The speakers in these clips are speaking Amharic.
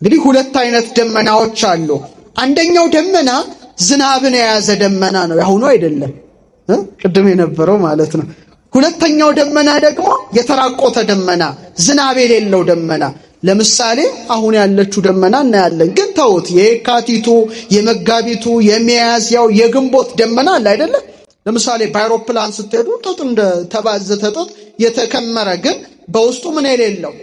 እንግዲህ ሁለት አይነት ደመናዎች አሉ። አንደኛው ደመና ዝናብን የያዘ ደመና ነው፣ ያሁኑ አይደለም፣ ቅድም የነበረው ማለት ነው። ሁለተኛው ደመና ደግሞ የተራቆተ ደመና፣ ዝናብ የሌለው ደመና። ለምሳሌ አሁን ያለችው ደመና እናያለን። ግን ተውት፣ የካቲቱ፣ የመጋቢቱ፣ የሚያዝያው፣ የግንቦት ደመና አለ አይደለም። ለምሳሌ በአውሮፕላን ስትሄዱ ጥጥ እንደ ተባዘተ ጥጥ የተከመረ ግን በውስጡ ምን የሌለው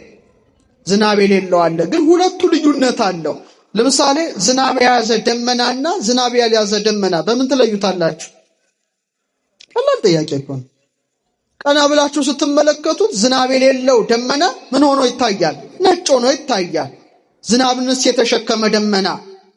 ዝናብ የሌለው አለ። ግን ሁለቱ ልዩነት አለው። ለምሳሌ ዝናብ የያዘ ደመናና ዝናብ ያልያዘ ደመና በምን ትለዩታላችሁ? ቀላል ጥያቄ እኮ ነው። ቀና ብላችሁ ስትመለከቱት ዝናብ የሌለው ደመና ምን ሆኖ ይታያል? ነጭ ሆኖ ይታያል። ዝናብንስ የተሸከመ ደመና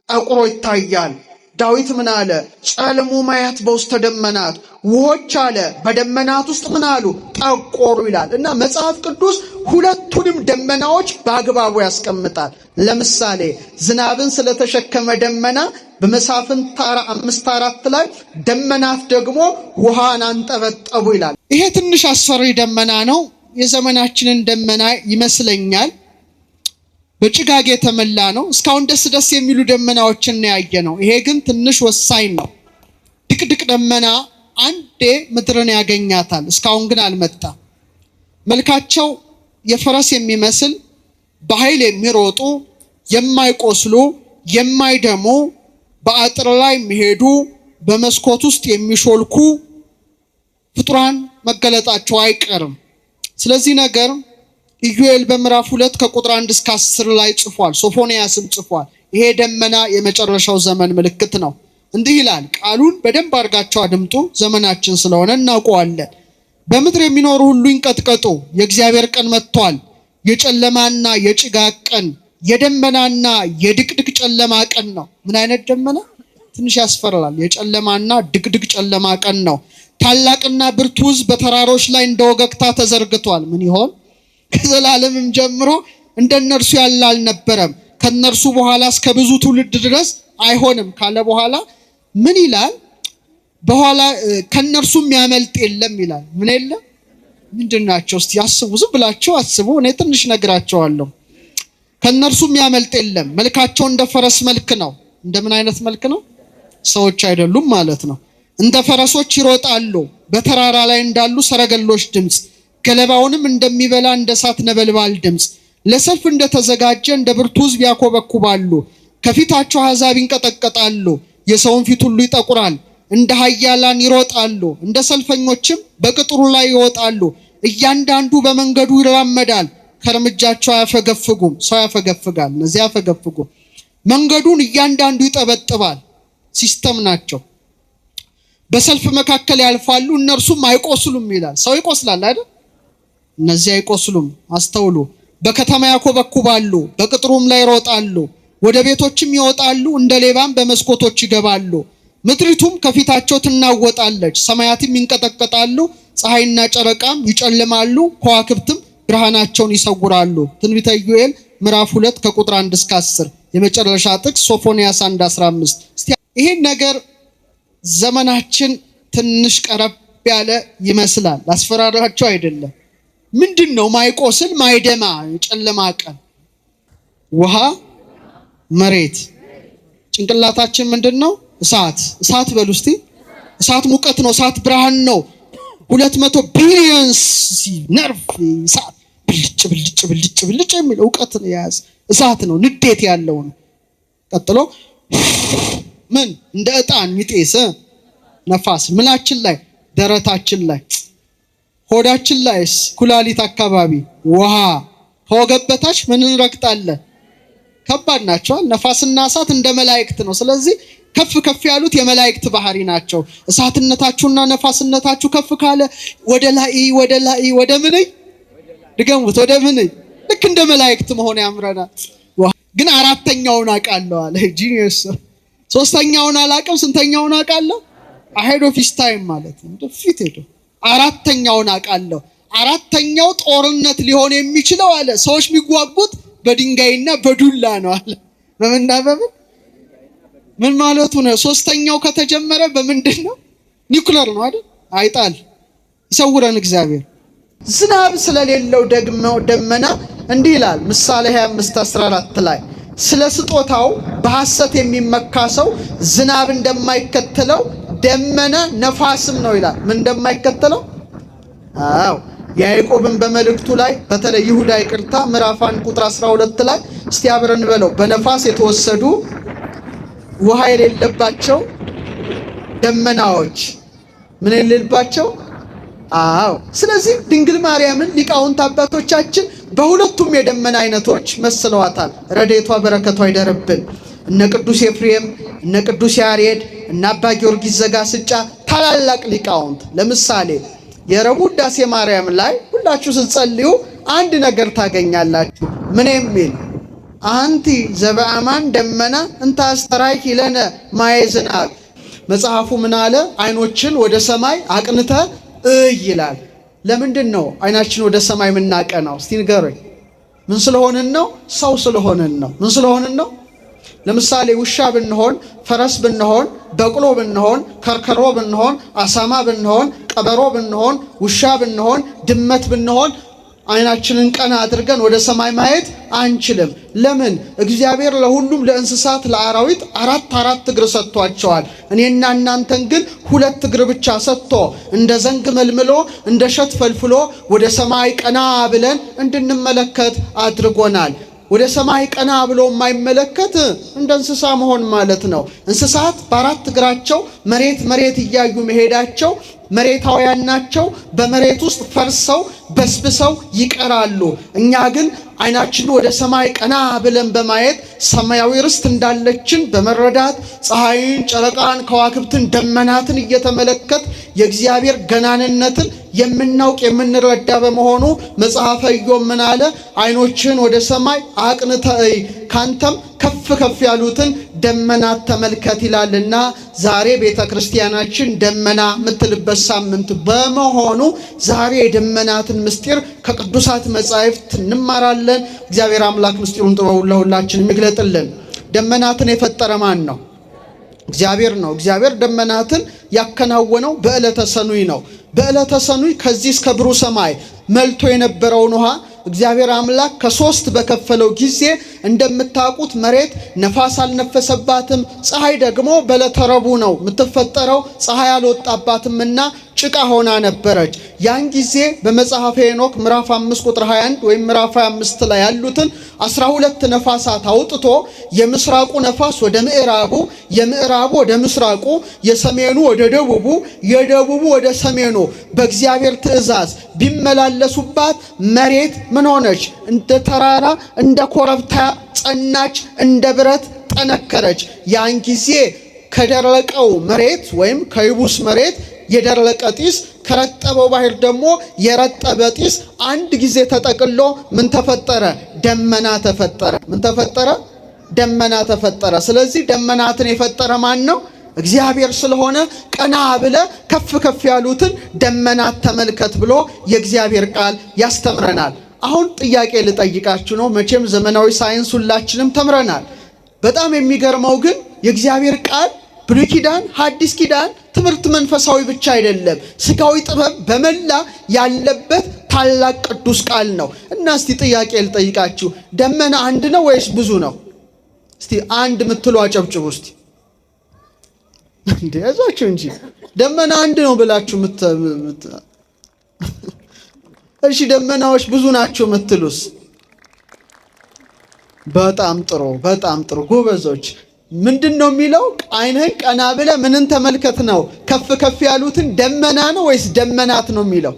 ጠቁሮ ይታያል። ዳዊት ምን አለ? ጨልሙ ማያት በውስተ ደመናት፣ ውሆች አለ በደመናት ውስጥ ምን አሉ? ጠቆሩ ይላል። እና መጽሐፍ ቅዱስ ሁለቱንም ደመናዎች በአግባቡ ያስቀምጣል። ለምሳሌ ዝናብን ስለተሸከመ ደመና በመሳፍንት 5:4 ላይ ደመናት ደግሞ ውሃን አንጠበጠቡ ይላል። ይሄ ትንሽ አስፈሪ ደመና ነው። የዘመናችንን ደመና ይመስለኛል። በጭጋግ የተመላ ነው። እስካሁን ደስ የሚሉ ደመናዎችን ያየ ነው። ይሄ ግን ትንሽ ወሳኝ ነው። ድቅድቅ ደመና አንዴ ምድርን ያገኛታል። እስካሁን ግን አልመጣም። መልካቸው የፈረስ የሚመስል በኃይል የሚሮጡ የማይቆስሉ የማይደሙ በአጥር ላይ የሚሄዱ በመስኮት ውስጥ የሚሾልኩ ፍጡራን መገለጣቸው አይቀርም። ስለዚህ ነገር ኢዩኤል በምዕራፍ 2 ከቁጥር 1 እስከ 10 ላይ ጽፏል። ሶፎንያስም ጽፏል። ይሄ ደመና የመጨረሻው ዘመን ምልክት ነው። እንዲህ ይላል። ቃሉን በደንብ አድርጋችሁ አድምጡ፣ ዘመናችን ስለሆነ እናውቀዋለን። በምድር የሚኖሩ ሁሉ ይንቀጥቀጡ፣ የእግዚአብሔር ቀን መጥቷል። የጨለማና የጭጋግ ቀን፣ የደመናና የድቅድቅ ጨለማ ቀን ነው። ምን አይነት ደመና? ትንሽ ያስፈራል። የጨለማና ድቅድቅ ጨለማ ቀን ነው። ታላቅና ብርቱ ሕዝብ በተራሮች ላይ እንደወገግታ ተዘርግቷል። ምን ይሆን? ከዘላለምም ጀምሮ እንደነርሱ ያለ አልነበረም፣ ከነርሱ በኋላ እስከ ብዙ ትውልድ ድረስ አይሆንም ካለ በኋላ ምን ይላል? በኋላ ከነርሱም ያመልጥ የለም ይላል። ምን የለም? ምንድናቸው? እስቲ አስቡ፣ ዝም ብላችሁ አስቡ። እኔ ትንሽ ነግራቸዋለሁ። ከነርሱም ያመልጥ የለም። መልካቸው እንደ ፈረስ መልክ ነው። እንደምን አይነት መልክ ነው? ሰዎች አይደሉም ማለት ነው። እንደ ፈረሶች ይሮጣሉ፣ በተራራ ላይ እንዳሉ ሰረገሎች ድምፅ፣ ገለባውንም እንደሚበላ እንደ እሳት ነበልባል ድምፅ፣ ለሰልፍ እንደተዘጋጀ እንደ ብርቱ ሕዝብ ያኮበኩባሉ። ከፊታቸው አሕዛብ ይንቀጠቀጣሉ፣ የሰውን ፊት ሁሉ ይጠቁራል። እንደ ኃያላን ይሮጣሉ፣ እንደ ሰልፈኞችም በቅጥሩ ላይ ይወጣሉ። እያንዳንዱ በመንገዱ ይራመዳል፣ ከእርምጃቸው አያፈገፍጉም። ሰው ያፈገፍጋል፣ እነዚህ አያፈገፍጉም። መንገዱን እያንዳንዱ ይጠበጥባል። ሲስተም ናቸው። በሰልፍ መካከል ያልፋሉ፣ እነርሱም አይቆስሉም ይላል። ሰው ይቆስላል አይደል? እነዚህ አይቆስሉም። አስተውሉ። በከተማ ያኮበኩባሉ፣ በቅጥሩም ላይ ይሮጣሉ፣ ወደ ቤቶችም ይወጣሉ፣ እንደ ሌባም በመስኮቶች ይገባሉ። ምድሪቱም ከፊታቸው ትናወጣለች፣ ሰማያትም ይንቀጠቀጣሉ፣ ፀሐይና ጨረቃም ይጨልማሉ፣ ከዋክብትም ብርሃናቸውን ይሰውራሉ። ትንቢተ ኢዩኤል ምዕራፍ 2 ከቁጥር 1 እስከ 10። የመጨረሻ ጥቅስ ሶፎንያስ 1:15። እስቲ ይሄን ነገር ዘመናችን ትንሽ ቀረብ ያለ ይመስላል። አስፈራራቸው አይደለም። ምንድነው? ማይቆስል ማይደማ የጨለማ ቀን፣ ውሃ፣ መሬት። ጭንቅላታችን ምንድነው? እሳት በሉ እስቲ። እሳት ሙቀት ነው። እሳት ብርሃን ነው። 200 ቢሊዮን ነርቭ እሳት ብልጭ የሚል እውቀት የያዘ እሳት ነው። ንዴት ያለው ነው። ቀጥሎ ምን? እንደ ዕጣን የሚጤስ ነፋስ። ምናችን ላይ? ደረታችን ላይ። ሆዳችን ላይስ? ኩላሊት አካባቢ ውሃ። ከወገብ በታች ምን እንረግጣለን? ከባድ ናቸው። ነፋስና እሳት እንደ መላእክት ነው። ስለዚህ ከፍ ያሉት የመላእክት ባህሪ ናቸው። እሳትነታችሁና ነፋስነታችሁ ከፍ ካለ ወደ ላይ ወደ ምን? ድገሙት። ወደ ምን? ልክ እንደ መላእክት መሆን ያምረናል። ግን አራተኛውን አውቃለሁ አለ ጂኒየስ። ሶስተኛውን አላውቅም። ስንተኛውን አውቃለሁ? አሄድ ኦፍ ሂዝ ታይም ማለት ነው። ፊት ሄዶ አራተኛውን አውቃለሁ። አራተኛው ጦርነት ሊሆን የሚችለው አለ ሰዎች የሚጓጉት በድንጋይና በዱላ ነው አለ። በምንና በምን? ምን ማለቱ ነው? ሶስተኛው ከተጀመረ በምንድን ነው? ኒውክሌር ነው አይደል? አይጣል ይሰውረን እግዚአብሔር። ዝናብ ስለሌለው ደግሞ ደመና እንዲህ ይላል ምሳሌ 25:14 ላይ ስለ ስጦታው በሐሰት የሚመካ ሰው ዝናብ እንደማይከተለው ደመና ነፋስም ነው ይላል። ምን እንደማይከተለው? አዎ ያዕቆብን በመልእክቱ ላይ በተለይ ይሁዳ ይቅርታ ምዕራፍ 1 ቁጥር 12 ላይ እስቲ አብረን በለው። በነፋስ የተወሰዱ ውሃ የሌለባቸው ደመናዎች ምን የሌለባቸው? አዎ። ስለዚህ ድንግል ማርያምን ሊቃውንት አባቶቻችን በሁለቱም የደመና አይነቶች መስለዋታል። ረድኤቷ በረከቷ ይደርብን። እነ ቅዱስ ኤፍሬም፣ እነ ቅዱስ ያሬድ፣ እነ አባ ጊዮርጊስ ዘጋስጫ ታላላቅ ሊቃውንት። ለምሳሌ የረቡዕ ውዳሴ ማርያም ላይ ሁላችሁ ስትጸልዩ አንድ ነገር ታገኛላችሁ። ምን የሚል? አንቲ ዘበአማን ደመና እንተ አስተርአኪ ለነ ማየ ዝናብ። መጽሐፉ ምን አለ? አይኖችን ወደ ሰማይ አቅንተ ይላል። ለምንድን ነው አይናችን ወደ ሰማይ የምናቀናው? እስቲ ንገሩኝ። ምን ስለሆንን ነው? ሰው ስለሆንን ነው። ምን ስለሆንን ነው? ለምሳሌ ውሻ ብንሆን፣ ፈረስ ብንሆን፣ በቅሎ ብንሆን፣ ከርከሮ ብንሆን፣ አሳማ ብንሆን፣ ቀበሮ ብንሆን፣ ውሻ ብንሆን፣ ድመት ብንሆን አይናችንን ቀና አድርገን ወደ ሰማይ ማየት አንችልም። ለምን? እግዚአብሔር ለሁሉም ለእንስሳት ለአራዊት አራት እግር ሰጥቷቸዋል። እኔና እናንተን ግን 2 እግር ብቻ ሰጥቶ እንደ ዘንግ መልምሎ እንደ ሸት ፈልፍሎ ወደ ሰማይ ቀና ብለን እንድንመለከት አድርጎናል። ወደ ሰማይ ቀና ብሎ የማይመለከት እንደ እንስሳ መሆን ማለት ነው። እንስሳት በ4 እግራቸው መሬት እያዩ መሄዳቸው መሬታውያን ናቸው። በመሬት ውስጥ ፈርሰው በስብሰው ይቀራሉ። እኛ ግን አይናችን ወደ ሰማይ ቀና ብለን በማየት ሰማያዊ ርስት እንዳለችን በመረዳት ፀሐይን፣ ጨረቃን፣ ከዋክብትን፣ ደመናትን እየተመለከት የእግዚአብሔር ገናንነትን የምናውቅ የምንረዳ በመሆኑ መጽሐፈ ኢዮብ ምን አለ? አይኖችን ወደ ሰማይ አቅንተህ ካንተም ከፍ ያሉትን ደመናት ተመልከት ይላልና ዛሬ ቤተ ክርስቲያናችን ደመና የምትልበት ሳምንት በመሆኑ ዛሬ የደመናትን ምስጢር ከቅዱሳት መጻሕፍት እንማራለን። እግዚአብሔር አምላክ ምስጢሩን ጥበቡን ለሁላችን ይግለጥልን። ደመናትን የፈጠረ ማን ነው? እግዚአብሔር ነው። እግዚአብሔር ደመናትን ያከናወነው በዕለተ ሰኑይ ነው። በዕለተ ሰኑይ ከዚህ እስከ ብሩህ ሰማይ መልቶ የነበረውን ውሃ እግዚአብሔር አምላክ ከ3 በከፈለው ጊዜ እንደምታውቁት መሬት ነፋስ አልነፈሰባትም። ፀሐይ ደግሞ በዕለተ ረቡዕ ነው የምትፈጠረው። ፀሐይ አልወጣባትምና ጭቃ ሆና ነበረች። ያን ጊዜ በመጽሐፈ ሄኖክ ምዕራፍ 5 ቁጥር 21 ወይም ምዕራፍ 25 ላይ ያሉትን 12 ነፋሳት አውጥቶ የምስራቁ ነፋስ ወደ ምዕራቡ፣ የምዕራቡ ወደ ምስራቁ፣ የሰሜኑ ወደ ደቡቡ፣ የደቡቡ ወደ ሰሜኑ በእግዚአብሔር ትእዛዝ ቢመላለሱባት መሬት ምን ሆነች? እንደ ተራራ እንደ ኮረብታ ጸናች፣ እንደ ብረት ጠነከረች። ያን ጊዜ ከደረቀው መሬት ወይም ከይቡስ መሬት የደረቀ ጢስ ከረጠበው ባህር ደግሞ የረጠበ ጢስ አንድ ጊዜ ተጠቅሎ ምን ተፈጠረ? ደመና ተፈጠረ። ምን ተፈጠረ? ደመና ተፈጠረ። ስለዚህ ደመናትን የፈጠረ ማን ነው? እግዚአብሔር ስለሆነ ቀና ብለ ከፍ ያሉትን ደመናት ተመልከት ብሎ የእግዚአብሔር ቃል ያስተምረናል። አሁን ጥያቄ ልጠይቃችሁ ነው። መቼም ዘመናዊ ሳይንስ ሁላችንም ተምረናል። በጣም የሚገርመው ግን የእግዚአብሔር ቃል ብሉይ ኪዳን፣ ሐዲስ ኪዳን ትምህርት መንፈሳዊ ብቻ አይደለም፣ ስጋዊ ጥበብ በመላ ያለበት ታላቅ ቅዱስ ቃል ነው። እና እስቲ ጥያቄ ልጠይቃችሁ፣ ደመና አንድ ነው ወይስ ብዙ ነው? እስቲ አንድ ምትሉ አጨብጭቡ እስቲ። እንዴ ያዛችሁ እንጂ ደመና አንድ ነው ብላችሁ እሺ ደመናዎች ብዙ ናቸው ምትሉስ? በጣም ጥሩ ጎበዞች። ምንድነው የሚለው? አይንህን ቀና ብለ ምንን ተመልከት ነው? ከፍ ያሉትን ደመና ነው ወይስ ደመናት ነው የሚለው?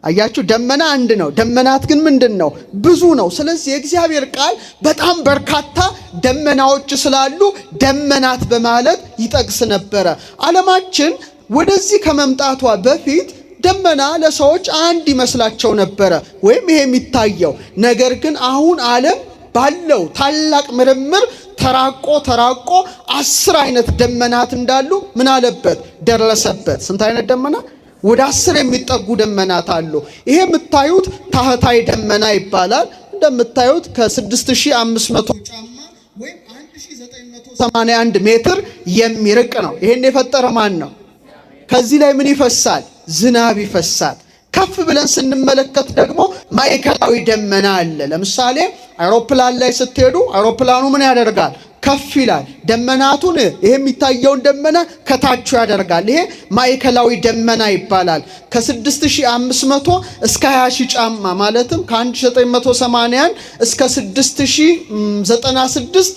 አያችሁ፣ ደመና አንድ ነው፣ ደመናት ግን ምንድነው? ብዙ ነው። ስለዚህ የእግዚአብሔር ቃል በጣም በርካታ ደመናዎች ስላሉ ደመናት በማለት ይጠቅስ ነበረ። ዓለማችን ወደዚህ ከመምጣቷ በፊት ደመና ለሰዎች አንድ ይመስላቸው ነበረ ወይም ይሄ የሚታየው ነገር ግን አሁን ዓለም ባለው ታላቅ ምርምር ተራቆ 10 አይነት ደመናት እንዳሉ ምን አለበት? ደረሰበት። ስንት አይነት ደመና? ወደ 10 የሚጠጉ ደመናት አሉ። ይሄ የምታዩት ታህታይ ደመና ይባላል። እንደምታዩት ከ6500 ጫማ ወይም 1981 ሜትር የሚርቅ ነው። ይሄን የፈጠረ ማን ነው? ከዚህ ላይ ምን ይፈሳል? ዝናብ ይፈሳል። ከፍ ብለን ስንመለከት ደግሞ ማዕከላዊ ደመና አለ። ለምሳሌ አውሮፕላን ላይ ስትሄዱ አውሮፕላኑ ምን ያደርጋል? ከፍ ይላል። ደመናቱን ይሄ የሚታየውን ደመና ከታቹ ያደርጋል። ይሄ ማዕከላዊ ደመና ይባላል። ከ6500 እስከ 20000 ጫማ ማለትም ከ1980 እስከ 6096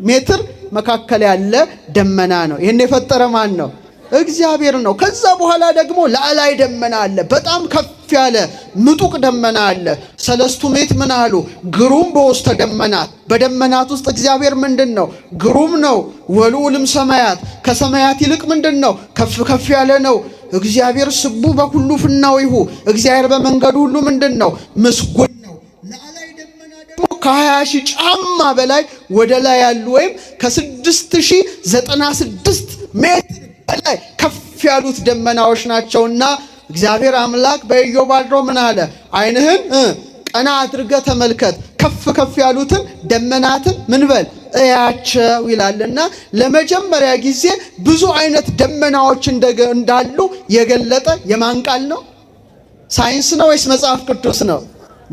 ሜትር መካከል ያለ ደመና ነው። ይሄን የፈጠረ ማን ነው? እግዚአብሔር ነው። ከዛ በኋላ ደግሞ ላዕላይ ደመና አለ። በጣም ከፍ ያለ ምጡቅ ደመና አለ። ሰለስቱ ምዕት ምን አሉ? ግሩም በውስተ ደመናት። በደመናት ውስጥ እግዚአብሔር ምንድን ነው? ግሩም ነው። ወልዑልም ሰማያት፣ ከሰማያት ይልቅ ምንድን ነው? ከፍ ከፍ ያለ ነው። እግዚአብሔር ስቡ በኩሉ ፍናዊሁ፣ እግዚአብሔር በመንገዱ ሁሉ ምንድን ነው? ምስጉን ነው። ላዕላይ ደመና ደግሞ ከ20000 ጫማ በላይ ወደ ላይ ያሉ ወይም ከ6096 ሜትር በላይ ከፍ ያሉት ደመናዎች ናቸውና እግዚአብሔር አምላክ በኢዮብ አድሮ ምን አለ? ዓይንህን ቀና አድርገህ ተመልከት፣ ከፍ ከፍ ያሉትን ደመናትን ምን በል እያቸው ይላልና ለመጀመሪያ ጊዜ ብዙ አይነት ደመናዎች እንዳሉ የገለጠ የማን ቃል ነው? ሳይንስ ነው ወይስ መጽሐፍ ቅዱስ ነው?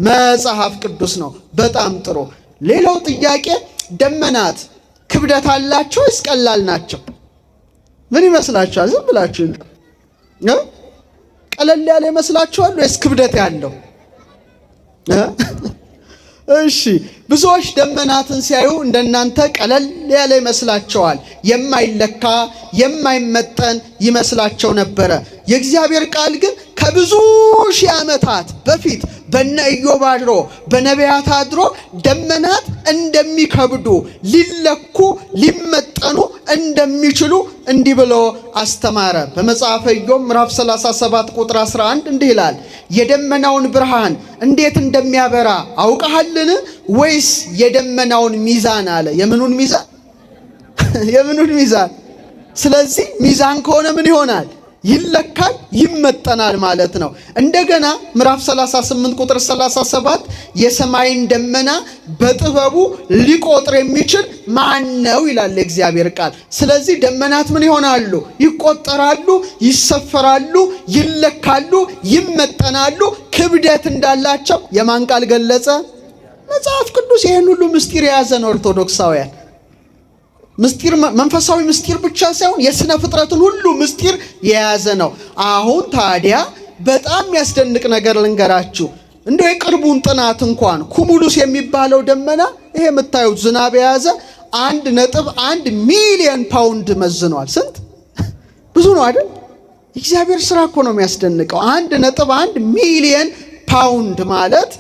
መጽሐፍ ቅዱስ ነው። በጣም ጥሩ። ሌላው ጥያቄ ደመናት ክብደት አላቸው ወይስ ቀላል ናቸው? ምን ይመስላችኋል? ዝም ብላችሁ ቀለል ያለ ይመስላችኋል ወይስ ክብደት ያለው? እሺ ብዙዎች ደመናትን ሲያዩ እንደናንተ ቀለል ያለ ይመስላቸዋል። የማይለካ የማይመጠን ይመስላቸው ነበረ። የእግዚአብሔር ቃል ግን ከብዙ ሺህ ዓመታት በፊት በነ ኢዮብ አድሮ በነቢያት አድሮ ደመናት እንደሚከብዱ ሊለኩ ሊመጠኑ እንደሚችሉ እንዲህ ብሎ አስተማረ። በመጽሐፈ ኢዮብ ምዕራፍ 37 ቁጥር 11 እንዲህ ይላል፣ የደመናውን ብርሃን እንዴት እንደሚያበራ አውቀሃልን? ወይስ የደመናውን ሚዛን አለ። የምኑን ሚዛን? የምኑን ሚዛን? ስለዚህ ሚዛን ከሆነ ምን ይሆናል? ይለካል፣ ይመጠናል ማለት ነው። እንደገና ምዕራፍ 38 ቁጥር 37 የሰማይን ደመና በጥበቡ ሊቆጥር የሚችል ማን ነው ይላል የእግዚአብሔር ቃል። ስለዚህ ደመናት ምን ይሆናሉ? ይቆጠራሉ፣ ይሰፈራሉ፣ ይለካሉ፣ ይመጠናሉ። ክብደት እንዳላቸው የማን ቃል ገለጸ? መጽሐፍ ቅዱስ። ይሄን ሁሉ ምስጢር የያዘ ነው። ኦርቶዶክሳውያን ምስጢር መንፈሳዊ ምስጢር ብቻ ሳይሆን የሥነ ፍጥረትን ሁሉ ምስጢር የያዘ ነው። አሁን ታዲያ በጣም የሚያስደንቅ ነገር ልንገራችሁ። እንደው የቅርቡን ጥናት እንኳን ኩሙሉስ የሚባለው ደመና ይሄ የምታዩት ዝናብ የያዘ 1.1 ሚሊዮን ፓውንድ መዝኗል። ስንት? ብዙ ነው አይደል? እግዚአብሔር ስራ እኮ ነው የሚያስደንቀው። 1.1 ሚሊዮን ፓውንድ ማለት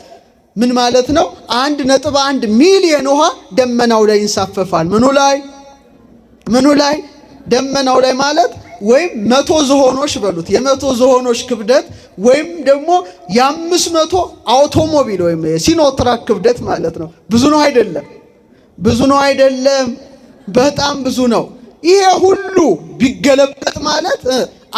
ምን ማለት ነው? 1.1 ሚሊዮን ውሃ ደመናው ላይ ይንሳፈፋል። ምኑ ላይ? ደመናው ላይ ማለት ወይም 100 ዝሆኖች በሉት፣ የ100 ዝሆኖች ክብደት ወይም ደግሞ የ500 አውቶሞቢል ወይም የሲኖትራክ ክብደት ማለት ነው። ብዙ ነው አይደለም? ብዙ ነው አይደለም? በጣም ብዙ ነው። ይሄ ሁሉ ቢገለበጥ ማለት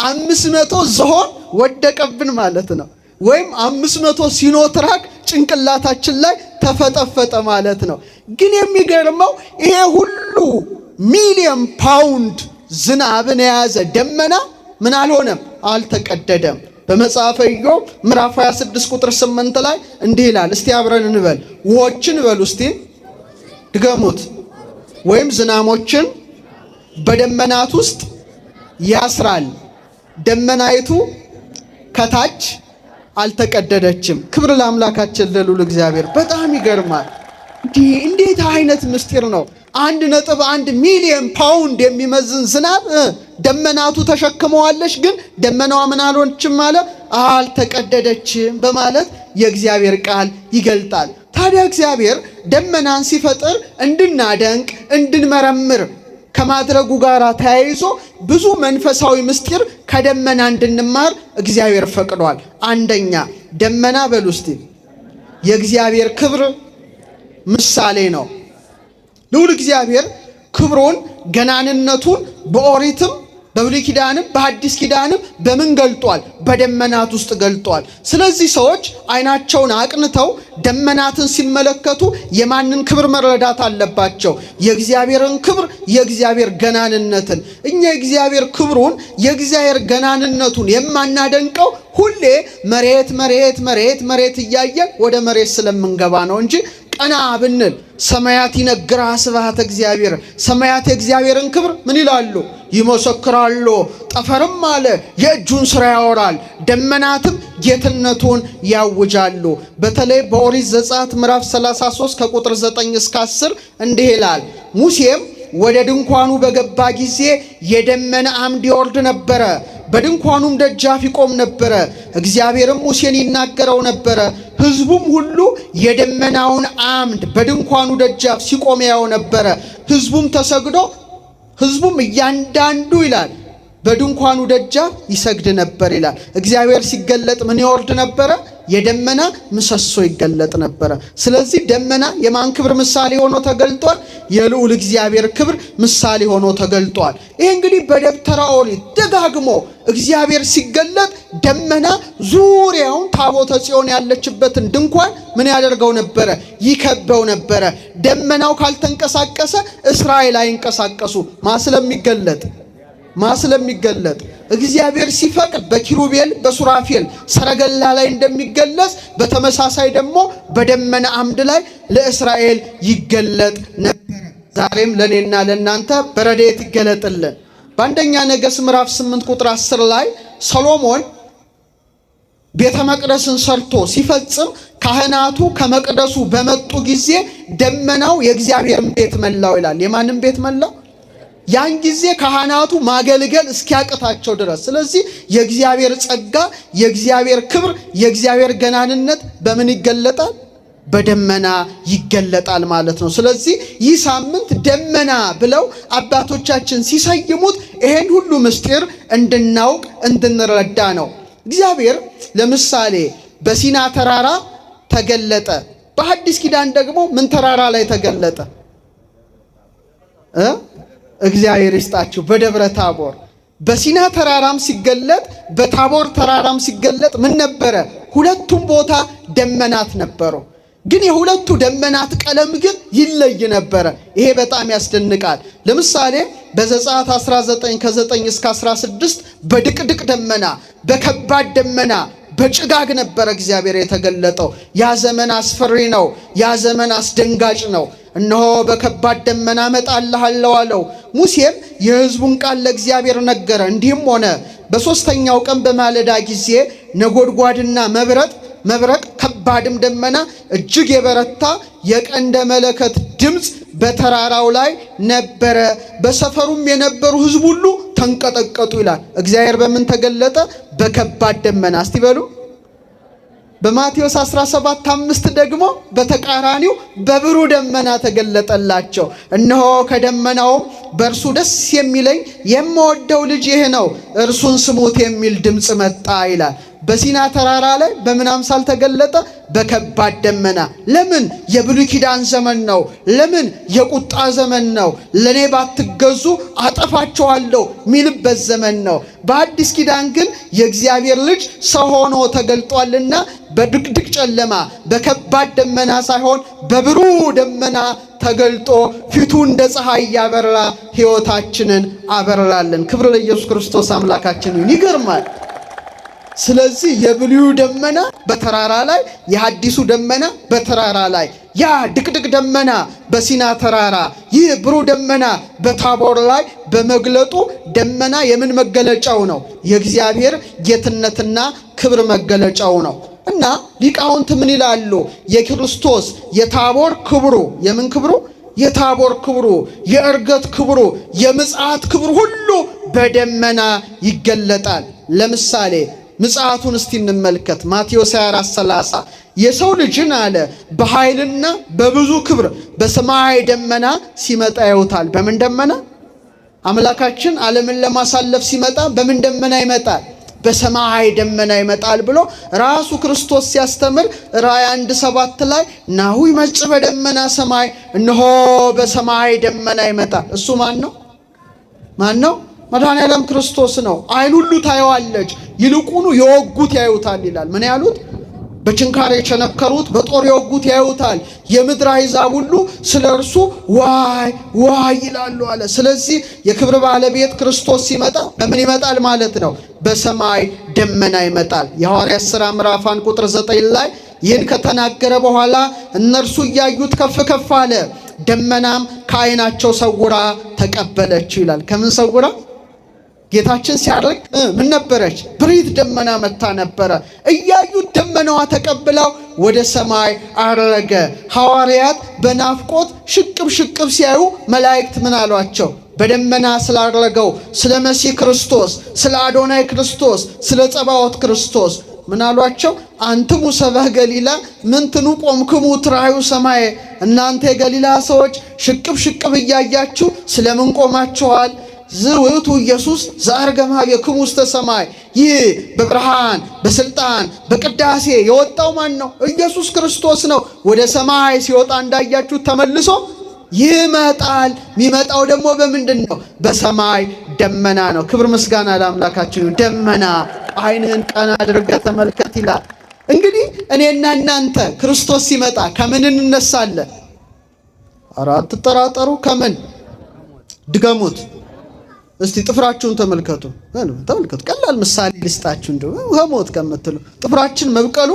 500 ዝሆን ወደቀብን ማለት ነው። ወይም 500 ሲኖትራክ ጭንቅላታችን ላይ ተፈጠፈጠ ማለት ነው። ግን የሚገርመው ይሄ ሁሉ ሚሊዮን ፓውንድ ዝናብን የያዘ ደመና ምን አልሆነም? አልተቀደደም። በመጽሐፈ ኢዮብ ምዕራፍ 26 ቁጥር 8 ላይ እንዲህ ይላል። እስቲ አብረን እንበል። ውኆችን በሉ እስቲ ድገሙት። ወይም ዝናሞችን በደመናት ውስጥ ያስራል፣ ደመናይቱ ከታች አልተቀደደችም። ክብር ለአምላካችን ለልዑል እግዚአብሔር። በጣም ይገርማል። እንዴት አይነት ምስጢር ነው! 1.1 ሚሊዮን ፓውንድ የሚመዝን ዝናብ ደመናቱ ተሸክመዋለች፣ ግን ደመናዋ ምን አልሆነችም ማለት አልተቀደደችም በማለት የእግዚአብሔር ቃል ይገልጣል። ታዲያ እግዚአብሔር ደመናን ሲፈጥር እንድናደንቅ እንድንመረምር ከማድረጉ ጋር ተያይዞ ብዙ መንፈሳዊ ምስጢር ከደመና እንድንማር እግዚአብሔር ፈቅዷል። አንደኛ ደመና በሉ እስቲ የእግዚአብሔር ክብር ምሳሌ ነው። ልዑል እግዚአብሔር ክብሩን ገናንነቱን በኦሪትም በብሉይ ኪዳንም በሐዲስ ኪዳንም በምን ገልጧል? በደመናት ውስጥ ገልጧል። ስለዚህ ሰዎች አይናቸውን አቅንተው ደመናትን ሲመለከቱ የማንን ክብር መረዳት አለባቸው? የእግዚአብሔርን ክብር፣ የእግዚአብሔር ገናንነትን። እኛ የእግዚአብሔር ክብሩን የእግዚአብሔር ገናንነቱን የማናደንቀው ሁሌ መሬት መሬት መሬት መሬት እያየን ወደ መሬት ስለምንገባ ነው እንጂ ቀና ብንል ሰማያት ይነግራ ስብሐተ እግዚአብሔር፣ ሰማያት የእግዚአብሔርን ክብር ምን ይላሉ? ይመሰክራሉ። ጠፈርም አለ የእጁን ሥራ ያወራል፣ ደመናትም ጌትነቱን ያውጃሉ። በተለይ በኦሪት ዘጸአት ምዕራፍ 33 ከቁጥር 9 እስከ 10 እንዲህ ይላል። ሙሴም ወደ ድንኳኑ በገባ ጊዜ የደመና አምድ ይወርድ ነበረ፣ በድንኳኑም ደጃፍ ይቆም ነበረ። እግዚአብሔርም ሙሴን ይናገረው ነበረ። ሕዝቡም ሁሉ የደመናውን አምድ በድንኳኑ ደጃፍ ሲቆም ያው ነበረ። ሕዝቡም እያንዳንዱ ይላል በድንኳኑ ደጃፍ ይሰግድ ነበር ይላል። እግዚአብሔር ሲገለጥ ምን ይወርድ ነበረ? የደመና ምሰሶ ይገለጥ ነበረ። ስለዚህ ደመና የማን ክብር ምሳሌ ሆኖ ተገልጧል? የልዑል እግዚአብሔር ክብር ምሳሌ ሆኖ ተገልጧል። ይሄ እንግዲህ በደብተራ ኦሪት ደጋግሞ እግዚአብሔር ሲገለጥ ደመና ዙሪያውን ታቦተ ጽዮን ያለችበትን ድንኳን ምን ያደርገው ነበረ? ይከበው ነበረ። ደመናው ካልተንቀሳቀሰ እስራኤል አይንቀሳቀሱ። ስለሚገለጥ እግዚአብሔር ሲፈቅድ በኪሩቤል በሱራፌል ሰረገላ ላይ እንደሚገለጽ በተመሳሳይ ደግሞ በደመና አምድ ላይ ለእስራኤል ይገለጥ ነበር። ዛሬም ለኔና ለናንተ በረድኤት ይገለጥልን። በአንደኛ ነገሥት ምዕራፍ 8 ቁጥር 10 ላይ ሰሎሞን ቤተ መቅደስን ሰርቶ ሲፈጽም ካህናቱ ከመቅደሱ በመጡ ጊዜ ደመናው የእግዚአብሔርን ቤት መላው ይላል። የማንም ቤት መላው? ያን ጊዜ ካህናቱ ማገልገል እስኪያቅታቸው ድረስ። ስለዚህ የእግዚአብሔር ጸጋ፣ የእግዚአብሔር ክብር፣ የእግዚአብሔር ገናንነት በምን ይገለጣል? በደመና ይገለጣል ማለት ነው። ስለዚህ ይህ ሳምንት ደመና ብለው አባቶቻችን ሲሰይሙት ይሄን ሁሉ ምስጢር እንድናውቅ እንድንረዳ ነው። እግዚአብሔር ለምሳሌ በሲና ተራራ ተገለጠ። በሐዲስ ኪዳን ደግሞ ምን ተራራ ላይ ተገለጠ? እግዚአብሔር ይስጣችሁ። በደብረ ታቦር በሲና ተራራም ሲገለጥ በታቦር ተራራም ሲገለጥ ምን ነበረ? ሁለቱም ቦታ ደመናት ነበሩ። ግን የሁለቱ ደመናት ቀለም ግን ይለይ ነበረ። ይሄ በጣም ያስደንቃል። ለምሳሌ በዘጸአት 19 ከ9 እስከ 16 በድቅድቅ ደመና፣ በከባድ ደመና፣ በጭጋግ ነበረ እግዚአብሔር የተገለጠው። ያ ዘመን አስፈሪ ነው። ያ ዘመን አስደንጋጭ ነው። እነሆ በከባድ ደመና እመጣልሃለሁ አለው። ሙሴም የሕዝቡን ቃል ለእግዚአብሔር ነገረ። እንዲህም ሆነ በሦስተኛው ቀን በማለዳ ጊዜ ነጎድጓድና መብረቅ ከባድም ደመና እጅግ የበረታ የቀንደ መለከት ድምፅ በተራራው ላይ ነበረ። በሰፈሩም የነበሩ ሕዝብ ሁሉ ተንቀጠቀጡ ይላል። እግዚአብሔር በምን ተገለጠ? በከባድ ደመና። እስቲ በሉ። በማቴዎስ 17:5 ደግሞ በተቃራኒው በብሩህ ደመና ተገለጠላቸው። እነሆ ከደመናውም በእርሱ ደስ የሚለኝ የምወደው ልጅ ይህ ነው፣ እርሱን ስሙት የሚል ድምፅ መጣ ይላል። በሲና ተራራ ላይ በምን አምሳል ተገለጠ? በከባድ ደመና። ለምን? የብሉይ ኪዳን ዘመን ነው። ለምን? የቁጣ ዘመን ነው። ለኔ ባትገዙ አጠፋቸዋለሁ ሚልበት ዘመን ነው። በአዲስ ኪዳን ግን የእግዚአብሔር ልጅ ሰው ሆኖ ተገልጧልና በድቅድቅ ጨለማ በከባድ ደመና ሳይሆን በብሩህ ደመና ተገልጦ ፊቱ እንደ ፀሐይ ያበራ ሕይወታችንን አበራልን። ክብር ለኢየሱስ ክርስቶስ አምላካችን ይሁን። ይገርማል። ስለዚህ የብሉዩ ደመና በተራራ ላይ፣ የሐዲሱ ደመና በተራራ ላይ፣ ያ ድቅድቅ ደመና በሲና ተራራ፣ ይህ ብሩህ ደመና በታቦር ላይ በመግለጡ ደመና የምን መገለጫው ነው? የእግዚአብሔር ጌትነትና ክብር መገለጫው ነው። እና ሊቃውንት ምን ይላሉ? የክርስቶስ የታቦር ክብሩ፣ የምን ክብሩ? የታቦር ክብሩ፣ የዕርገት ክብሩ፣ የምጽአት ክብሩ ሁሉ በደመና ይገለጣል። ለምሳሌ ምጽአቱን እስቲ እንመልከት። ማቴዎስ 24:30 የሰው ልጅን አለ በኃይልና በብዙ ክብር በሰማይ ደመና ሲመጣ ያዩታል። በምን ደመና? አምላካችን ዓለምን ለማሳለፍ ሲመጣ በምን ደመና ይመጣል? በሰማይ ደመና ይመጣል ብሎ ራሱ ክርስቶስ ሲያስተምር ራእይ 1:7 ላይ ናሁ ይመጽእ በደመና ሰማይ፣ እነሆ በሰማይ ደመና ይመጣል። እሱ ማን ነው? መድኃኔዓለም ክርስቶስ ነው። ዓይን ሁሉ ታየዋለች፣ ይልቁኑ የወጉት ያዩታል ይላል። ምን ያሉት? በችንካር የቸነከሩት በጦር የወጉት ያዩታል። የምድር አሕዛብ ሁሉ ስለ እርሱ ዋይ ዋይ ይላሉ አለ። ስለዚህ የክብር ባለቤት ክርስቶስ ሲመጣ በምን ይመጣል ማለት ነው? በሰማይ ደመና ይመጣል። የሐዋርያት ሥራ ምዕራፍ 1 ቁጥር 9 ላይ ይህን ከተናገረ በኋላ እነርሱ እያዩት ከፍ ከፍ አለ፣ ደመናም ከዓይናቸው ሰውራ ተቀበለችው ይላል። ከምን ሰውራ? ጌታችን ሲያርግ ምን ነበረች? ብሪት ደመና መታ ነበረ። እያዩት ደመናዋ ተቀብለው ወደ ሰማይ አረገ። ሐዋርያት በናፍቆት ሽቅብ ሽቅብ ሲያዩ መላእክት ምን አሏቸው? በደመና ስላረገው ስለ መሲህ ክርስቶስ፣ ስለ አዶናይ ክርስቶስ፣ ስለ ጸባዖት ክርስቶስ ምን አሏቸው? አንትሙ ሰብአ ገሊላ ምንትኑ ቆምክሙ ትራዩ ሰማይ፣ እናንተ የገሊላ ሰዎች ሽቅብ ሽቅብ እያያችሁ ስለምን ቆማችኋል? ዝውቱ ኢየሱስ ዘዐርገ እምኀቤክሙ ውስተ ሰማይ። ይህ በብርሃን በስልጣን በቅዳሴ የወጣው ማን ነው? ኢየሱስ ክርስቶስ ነው። ወደ ሰማይ ሲወጣ እንዳያችሁ ተመልሶ ይመጣል። የሚመጣው ደግሞ በምንድን ነው? በሰማይ ደመና ነው። ክብር ምስጋና ለአምላካችን። ደመና ዓይንህን ቀና አድርገህ ተመልከት ይላል። እንግዲህ እኔና እናንተ ክርስቶስ ሲመጣ ከምን እንነሳለን? ኧረ አትጠራጠሩ። ከምን? ድገሙት እስቲ። ጥፍራችሁን ተመልከቱ። ተመልከቱ። ቀላል ምሳሌ ልስጣችሁ። እንደው ከሞት ከምትሉ ጥፍራችን መብቀሉ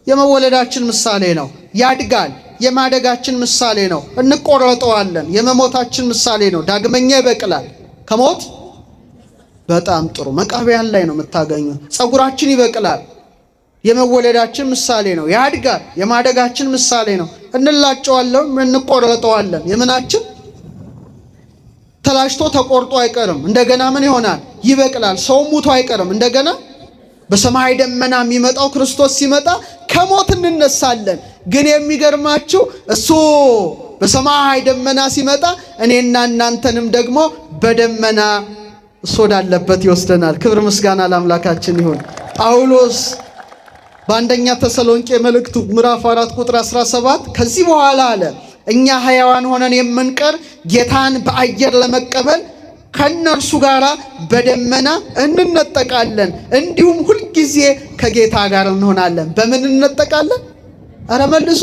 የመወለዳችን ምሳሌ ነው። ያድጋል፣ የማደጋችን ምሳሌ ነው። እንቆረጠዋለን፣ የመሞታችን ምሳሌ ነው። ዳግመኛ ይበቅላል ከሞት። በጣም ጥሩ። መቃብያን ላይ ነው የምታገኙት። ፀጉራችን ይበቅላል፣ የመወለዳችን ምሳሌ ነው። ያድጋል፣ የማደጋችን ምሳሌ ነው። እንላጨዋለን፣ እንቆረጠዋለን። የምናችን ተላሽቶ ተቆርጦ አይቀርም። እንደገና ምን ይሆናል? ይበቅላል። ሰው ሙቶ አይቀርም። እንደገና በሰማይ ደመና የሚመጣው ክርስቶስ ሲመጣ ከሞት እንነሳለን። ግን የሚገርማችሁ እሱ በሰማይ ደመና ሲመጣ እኔና እናንተንም ደግሞ በደመና እሱ ወዳለበት ይወስደናል። ክብር ምስጋና ለአምላካችን ይሁን። ጳውሎስ በአንደኛ ተሰሎንቄ መልእክቱ ምዕራፍ 4 ቁጥር 17 ከዚህ በኋላ አለ እኛ ሕያዋን ሆነን የምንቀር ጌታን በአየር ለመቀበል ከነርሱ ጋር በደመና እንነጠቃለን፣ እንዲሁም ሁልጊዜ ከጌታ ጋር እንሆናለን። በምን እንነጠቃለን? አረ መልሱ።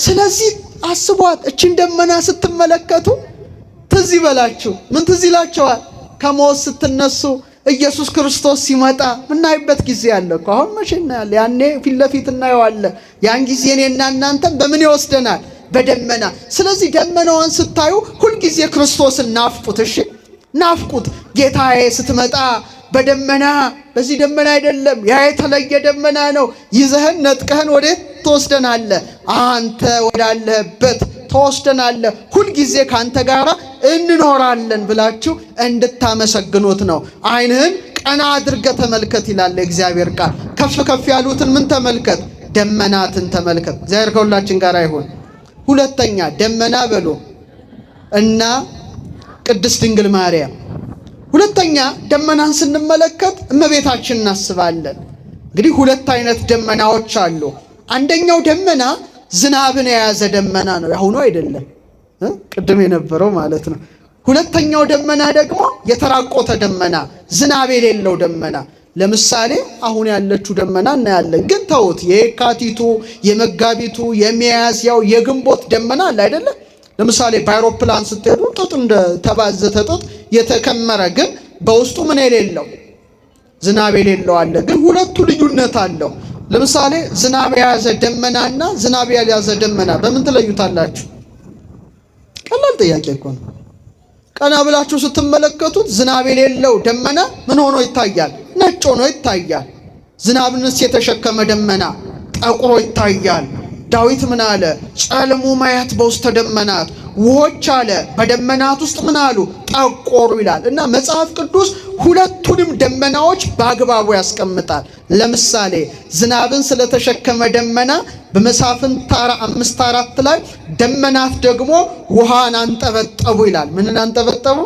ስለዚህ አስቧት። እችን ደመና ስትመለከቱ ትዝ ይበላችሁ። ምን ትዝ ይላችኋል? ከሞት ስትነሱ ኢየሱስ ክርስቶስ ሲመጣ ምናይበት ጊዜ አለ እኮ። አሁን መቼ እናያለን? ያኔ ፊት ለፊት እናየዋለን። ያን ጊዜ እኔና እናንተን በምን ይወስደናል? በደመና። ስለዚህ ደመናዋን ስታዩ ሁልጊዜ ክርስቶስን ናፍቁት። እሺ ናፍቁት። ጌታዬ ስትመጣ በደመና፣ በዚህ ደመና አይደለም፣ ያ የተለየ ደመና ነው። ይዘህን ነጥቀህን ወዴት ትወስደናለህ? አንተ ወዳለህበት ትወስደናለህ። ሁልጊዜ ከአንተ ጋር እንኖራለን ብላችሁ እንድታመሰግኑት ነው። ዓይንህን ቀና አድርገህ ተመልከት ይላል እግዚአብሔር ቃል። ከፍ ከፍ ያሉትን ምን ተመልከት? ደመናትን ተመልከት። እግዚአብሔር ከሁላችን ጋር ይሁን። ሁለተኛ ደመና በሉ እና ቅድስት ድንግል ማርያም። ሁለተኛ ደመናን ስንመለከት እመቤታችን እናስባለን። እንግዲህ ሁለት አይነት ደመናዎች አሉ። አንደኛው ደመና ዝናብን የያዘ ደመና ነው፣ ያሁኑ አይደለም፣ ቅድም የነበረው ማለት ነው። ሁለተኛው ደመና ደግሞ የተራቆተ ደመና፣ ዝናብ የሌለው ደመና። ለምሳሌ አሁን ያለችው ደመና እናያለን። ግን ተውት፣ የካቲቱ፣ የመጋቢቱ፣ የሚያዝያው፣ የግንቦት ደመና አለ አይደለም። ለምሳሌ በአውሮፕላን ስትሄዱ ጥጥ እንደ ተባዘተ ጥጥ የተከመረ ግን በውስጡ ምን የሌለው ዝናብ የሌለው አለ። ግን ሁለቱ ልዩነት አለው። ለምሳሌ ዝናብ የያዘ ደመናና ዝናብ ያልያዘ ደመና በምን ትለዩታላችሁ? ቀላል ጥያቄ እኮ ነው። ቀና ብላችሁ ስትመለከቱት ዝናብ የሌለው ደመና ምን ሆኖ ይታያል? ነጭ ሆኖ ይታያል። ዝናብንስ የተሸከመ ደመና ጠቁሮ ይታያል። ዳዊት ምን አለ? ጨልሙ ማያት በውስተ ደመናት፣ ውሆች አለ በደመናት ውስጥ ምን አሉ? ጠቆሩ ይላል። እና መጽሐፍ ቅዱስ ሁለቱንም ደመናዎች በአግባቡ ያስቀምጣል። ለምሳሌ ዝናብን ስለተሸከመ ደመና በመሳፍንት 5:4 ላይ ደመናት ደግሞ ውሃን አንጠበጠቡ ይላል። ምንን አንጠበጠቡ?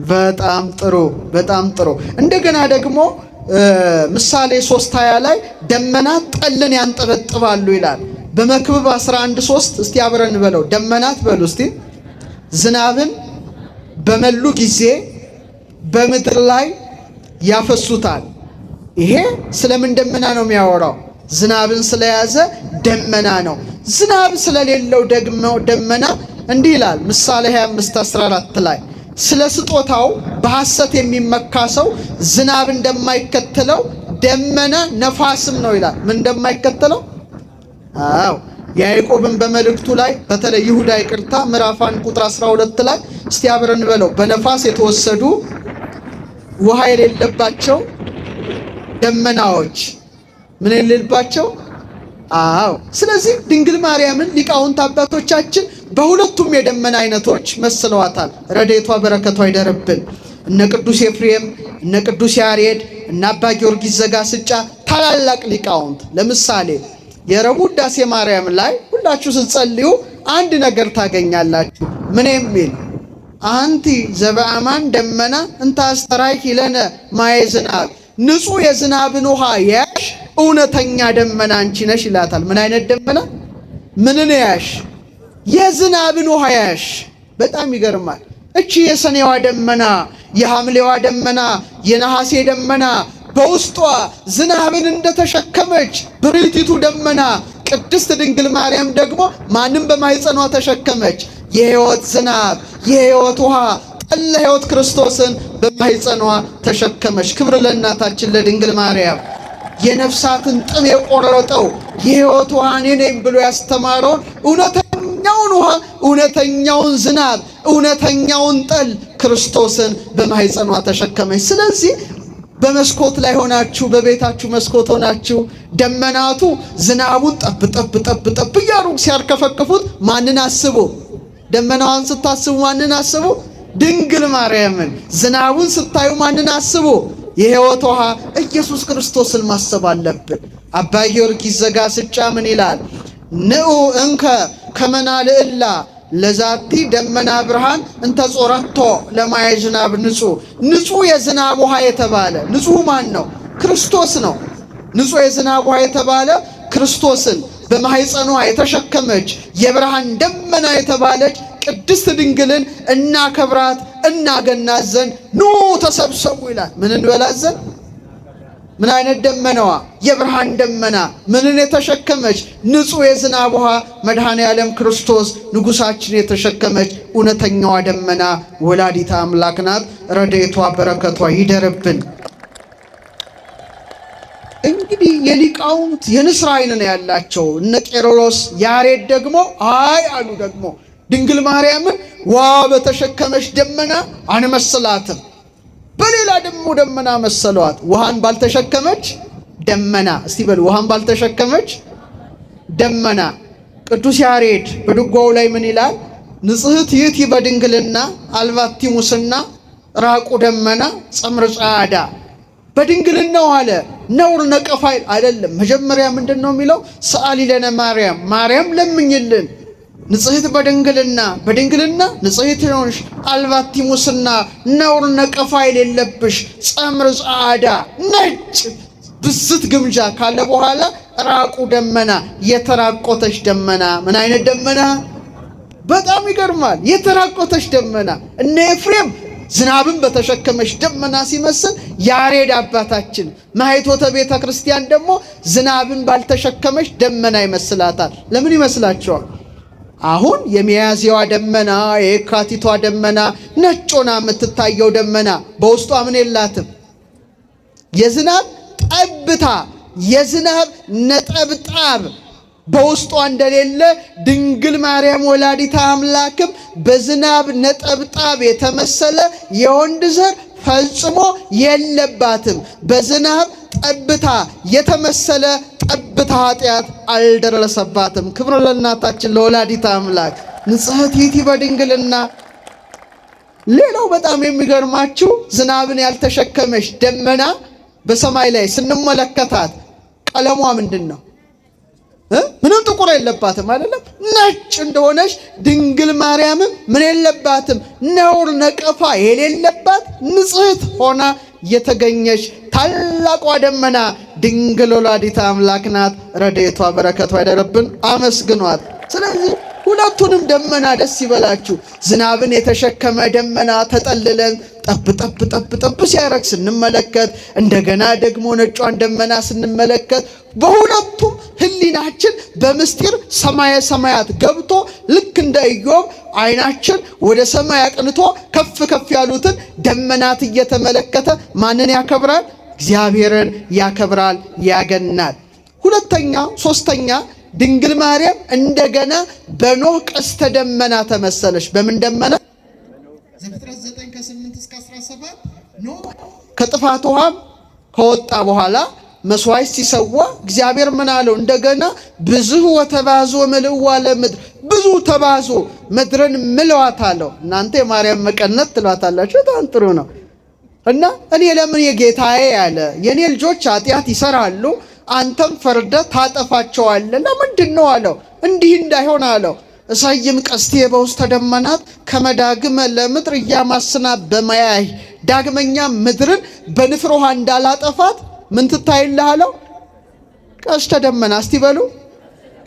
በጣም ጥሩ፣ በጣም ጥሩ። እንደገና ደግሞ ምሳሌ 3:20 ላይ ደመናት ጠልን ያንጠበጥባሉ ይላል። በመክብብ 11:3 እስቲ አብረን በለው። ደመናት በሉ እስቲ ዝናብን በመሉ ጊዜ በምድር ላይ ያፈሱታል። ይሄ ስለምን ደመና ነው የሚያወራው? ዝናብን ስለያዘ ደመና ነው። ዝናብ ስለሌለው ደግሞ ደመና እንዲህ ይላል ምሳሌ 25:14 ላይ ስለ ስጦታው በሐሰት የሚመካ ሰው ዝናብ እንደማይከተለው ደመና ነፋስም ነው ይላል። ምን እንደማይከተለው? አዎ ያዕቆብን በመልእክቱ ላይ በተለይ ይሁዳ ይቅርታ ምዕራፍ 1 ቁጥር 12 ላይ እስቲ አብረን በለው በነፋስ የተወሰዱ ውሃ የሌለባቸው ደመናዎች ምን የሌለባቸው? አዎ ስለዚህ ድንግል ማርያምን ሊቃውንት አባቶቻችን በሁለቱም የደመና አይነቶች መስለዋታል። ረድኤቷ በረከቷ ይደርብን። እነ ቅዱስ ኤፍሬም፣ እነ ቅዱስ ያሬድ፣ እነ አባ ጊዮርጊስ ዘጋስጫ ታላላቅ ሊቃውንት ለምሳሌ የረቡዕ ውዳሴ ማርያም ላይ ሁላችሁ ስትጸልዩ አንድ ነገር ታገኛላችሁ። ምን የሚል? አንቲ ዘበአማን ደመና እንተ አስተርአኪ ለነ ማየ ዝናብ፣ ንጹሕ የዝናብን ውሃ ያሽ እውነተኛ ደመና አንቺ ነሽ ይላታል። ምን አይነት ደመና? ምንን ያሽ? የዝናብን ውሃ ያሽ። በጣም ይገርማል። እቺ የሰኔዋ ደመና፣ የሐምሌዋ ደመና፣ የነሐሴ ደመና በውስጧ ዝናብን እንደተሸከመች ብርቲቱ ደመና ቅድስት ድንግል ማርያም ደግሞ ማንም በማኅፀኗ ተሸከመች። የሕይወት ዝናብ፣ የሕይወት ውሃ ጠለ ሕይወት ክርስቶስን በማኅፀኗ ተሸከመች። ክብር ለእናታችን ለድንግል ማርያም። የነፍሳትን ጥም የቆረጠው የሕይወት ውሃ እኔ ነኝ ብሎ ያስተማረውን እውነተኛውን ውሃ፣ እውነተኛውን ዝናብ፣ እውነተኛውን ጠል ክርስቶስን በማኅፀኗ ተሸከመች። ስለዚህ በመስኮት ላይ ሆናችሁ በቤታችሁ መስኮት ሆናችሁ ደመናቱ ዝናቡን ጠብ ጠብ ጠብ ጠብ እያሉ ሲያርከፈክፉት ማንን አስቡ? ደመናዋን ስታስቡ ማንን አስቡ? ድንግል ማርያምን። ዝናቡን ስታዩ ማንን አስቡ? የሕይወት ውሃ ኢየሱስ ክርስቶስን ማሰብ አለብን። አባ ጊዮርጊስ ዘጋስጫ ምን ይላል? ንዑ እንከ ከመናልዕላ ለዛቲ ደመና ብርሃን እንተ ጾረቶ ለማየ ዝናብ ንጹሕ። ንጹሕ የዝናብ ውሃ የተባለ ንጹሕ ማን ነው? ክርስቶስ ነው። ንጹሕ የዝናብ ውሃ የተባለ ክርስቶስን በማኅፀኗ የተሸከመች የብርሃን ደመና የተባለች ቅድስት ድንግልን እናከብራት እናገናት ዘንድ ኑ ተሰብሰቡ ይላል። ምን እንበላት ዘንድ? ምን አይነት ደመናዋ? የብርሃን ደመና። ምንን የተሸከመች? ንጹሕ የዝናብ ውሃ መድኃኔ ዓለም ክርስቶስ ንጉሣችን የተሸከመች እውነተኛዋ ደመና ወላዲተ አምላክ ናት። ረድኤቷ በረከቷ ይደርብን። እንግዲህ የሊቃውንት የንስር ዓይን ነው ያላቸው። እነ ቄርሎስ ያሬድ ደግሞ አይ አሉ ደግሞ ድንግል ማርያምን ዋ በተሸከመች ደመና አንመስላትም፣ በሌላ ደግሞ ደመና መሰሏት። ውሃን ባልተሸከመች ደመና። እስቲ በሉ ውሃን ባልተሸከመች ደመና። ቅዱስ ያሬድ በድጓው ላይ ምን ይላል? ንጽሕት ይእቲ በድንግልና አልባቲ ሙስና ራቁ ደመና ጸምር ጸዓዳ። በድንግልናው አለ ነውር ነቀፋ አይደለም። መጀመሪያ ምንድን ነው የሚለው? ሰአሊ ለነ ማርያም፣ ማርያም ለምኝልን። ንጽሕት በድንግልና ንጽሕት ነውሽ፣ አልባቲ ሙስና ነውር ነቀፋ የሌለብሽ፣ ጸምር ጸዓዳ ነጭ ብዝት ግምጃ ካለ በኋላ ራቁ ደመና የተራቆተች ደመና። ምን አይነት ደመና? በጣም ይገርማል። የተራቆተች ደመና። እነ ኤፍሬም ዝናብን በተሸከመች ደመና ሲመስል ያሬድ አባታችን ማኅቶተ ቤተ ክርስቲያን ደግሞ ዝናብን ባልተሸከመች ደመና ይመስላታል። ለምን ይመስላችኋል? አሁን የሚያዝያዋ ደመና የካቲቷ ደመና ነጮና የምትታየው ደመና በውስጧ ምን የላትም? የዝናብ ጠብታ የዝናብ ነጠብጣብ በውስጧ እንደሌለ ድንግል ማርያም ወላዲተ አምላክም በዝናብ ነጠብጣብ የተመሰለ የወንድ ዘር ፈጽሞ የለባትም። በዝናብ ጠብታ የተመሰለ ጠብታ ኃጢአት አልደረሰባትም። ክብር ለእናታችን ለወላዲተ አምላክ ንጽሕት ይእቲ በድንግልና። ሌላው በጣም የሚገርማችሁ ዝናብን ያልተሸከመች ደመና በሰማይ ላይ ስንመለከታት ቀለሟ ምንድን ነው? ምንም ጥቁር የለባትም አይደለም። ነጭ እንደሆነች ድንግል ማርያምም ምን የለባትም? ነውር ነቀፋ የሌለባት ንጽሕት ሆና የተገኘች ታላቋ ደመና ድንግል ወላዲተ አምላክ ናት። ረድኤቷ በረከቷ ይደርብን። አመስግኗት። ስለዚህ ሁለቱንም ደመና ደስ ይበላችሁ። ዝናብን የተሸከመ ደመና ተጠልለን ጠብ ጠብ ጠብ ጠብ ሲያረግ ስንመለከት፣ እንደገና ደግሞ ነጯን ደመና ስንመለከት በሁለቱም ህሊናችን በምስጢር ሰማየ ሰማያት ገብቶ ልክ እንደ ኢዮብ አይናችን ወደ ሰማይ አቅንቶ ከፍ ከፍ ያሉትን ደመናት እየተመለከተ ማንን ያከብራል? እግዚአብሔርን ያከብራል፣ ያገናል። ሁለተኛ ሶስተኛ ድንግል ማርያም እንደገና በኖህ ቀስተ ደመና ተመሰለች። በምን ደመና? ዘፍጥረት 9 ከ8 እስከ 17 ኖህ ከጥፋት ውሃም ከወጣ በኋላ መስዋዕት ሲሰዋ እግዚአብሔር ምን አለው? እንደገና ብዙ ወተባዙ ምልዋ ለምድር፣ ብዙ ተባዙ ምድርን ምልዋት አለው። እናንተ የማርያም መቀነት ትሏታላችሁ። በጣም ጥሩ ነው። እና እኔ ለምን የጌታዬ ያለ የኔ ልጆች ኃጢአት ይሰራሉ አንተም ፈርደ ታጠፋቸዋለህ ለምንድን ነው አለው። እንዲህ እንዳይሆን አለው እሳይም ቀስቴ በውስተ ደመናት ከመዳግመ ለምድር እያማስና በማያይ ዳግመኛ ምድርን በንፍር ውሃ እንዳላጠፋት ምን ትታይልህ አለው? ቀስተ ደመና። እስቲ በሉ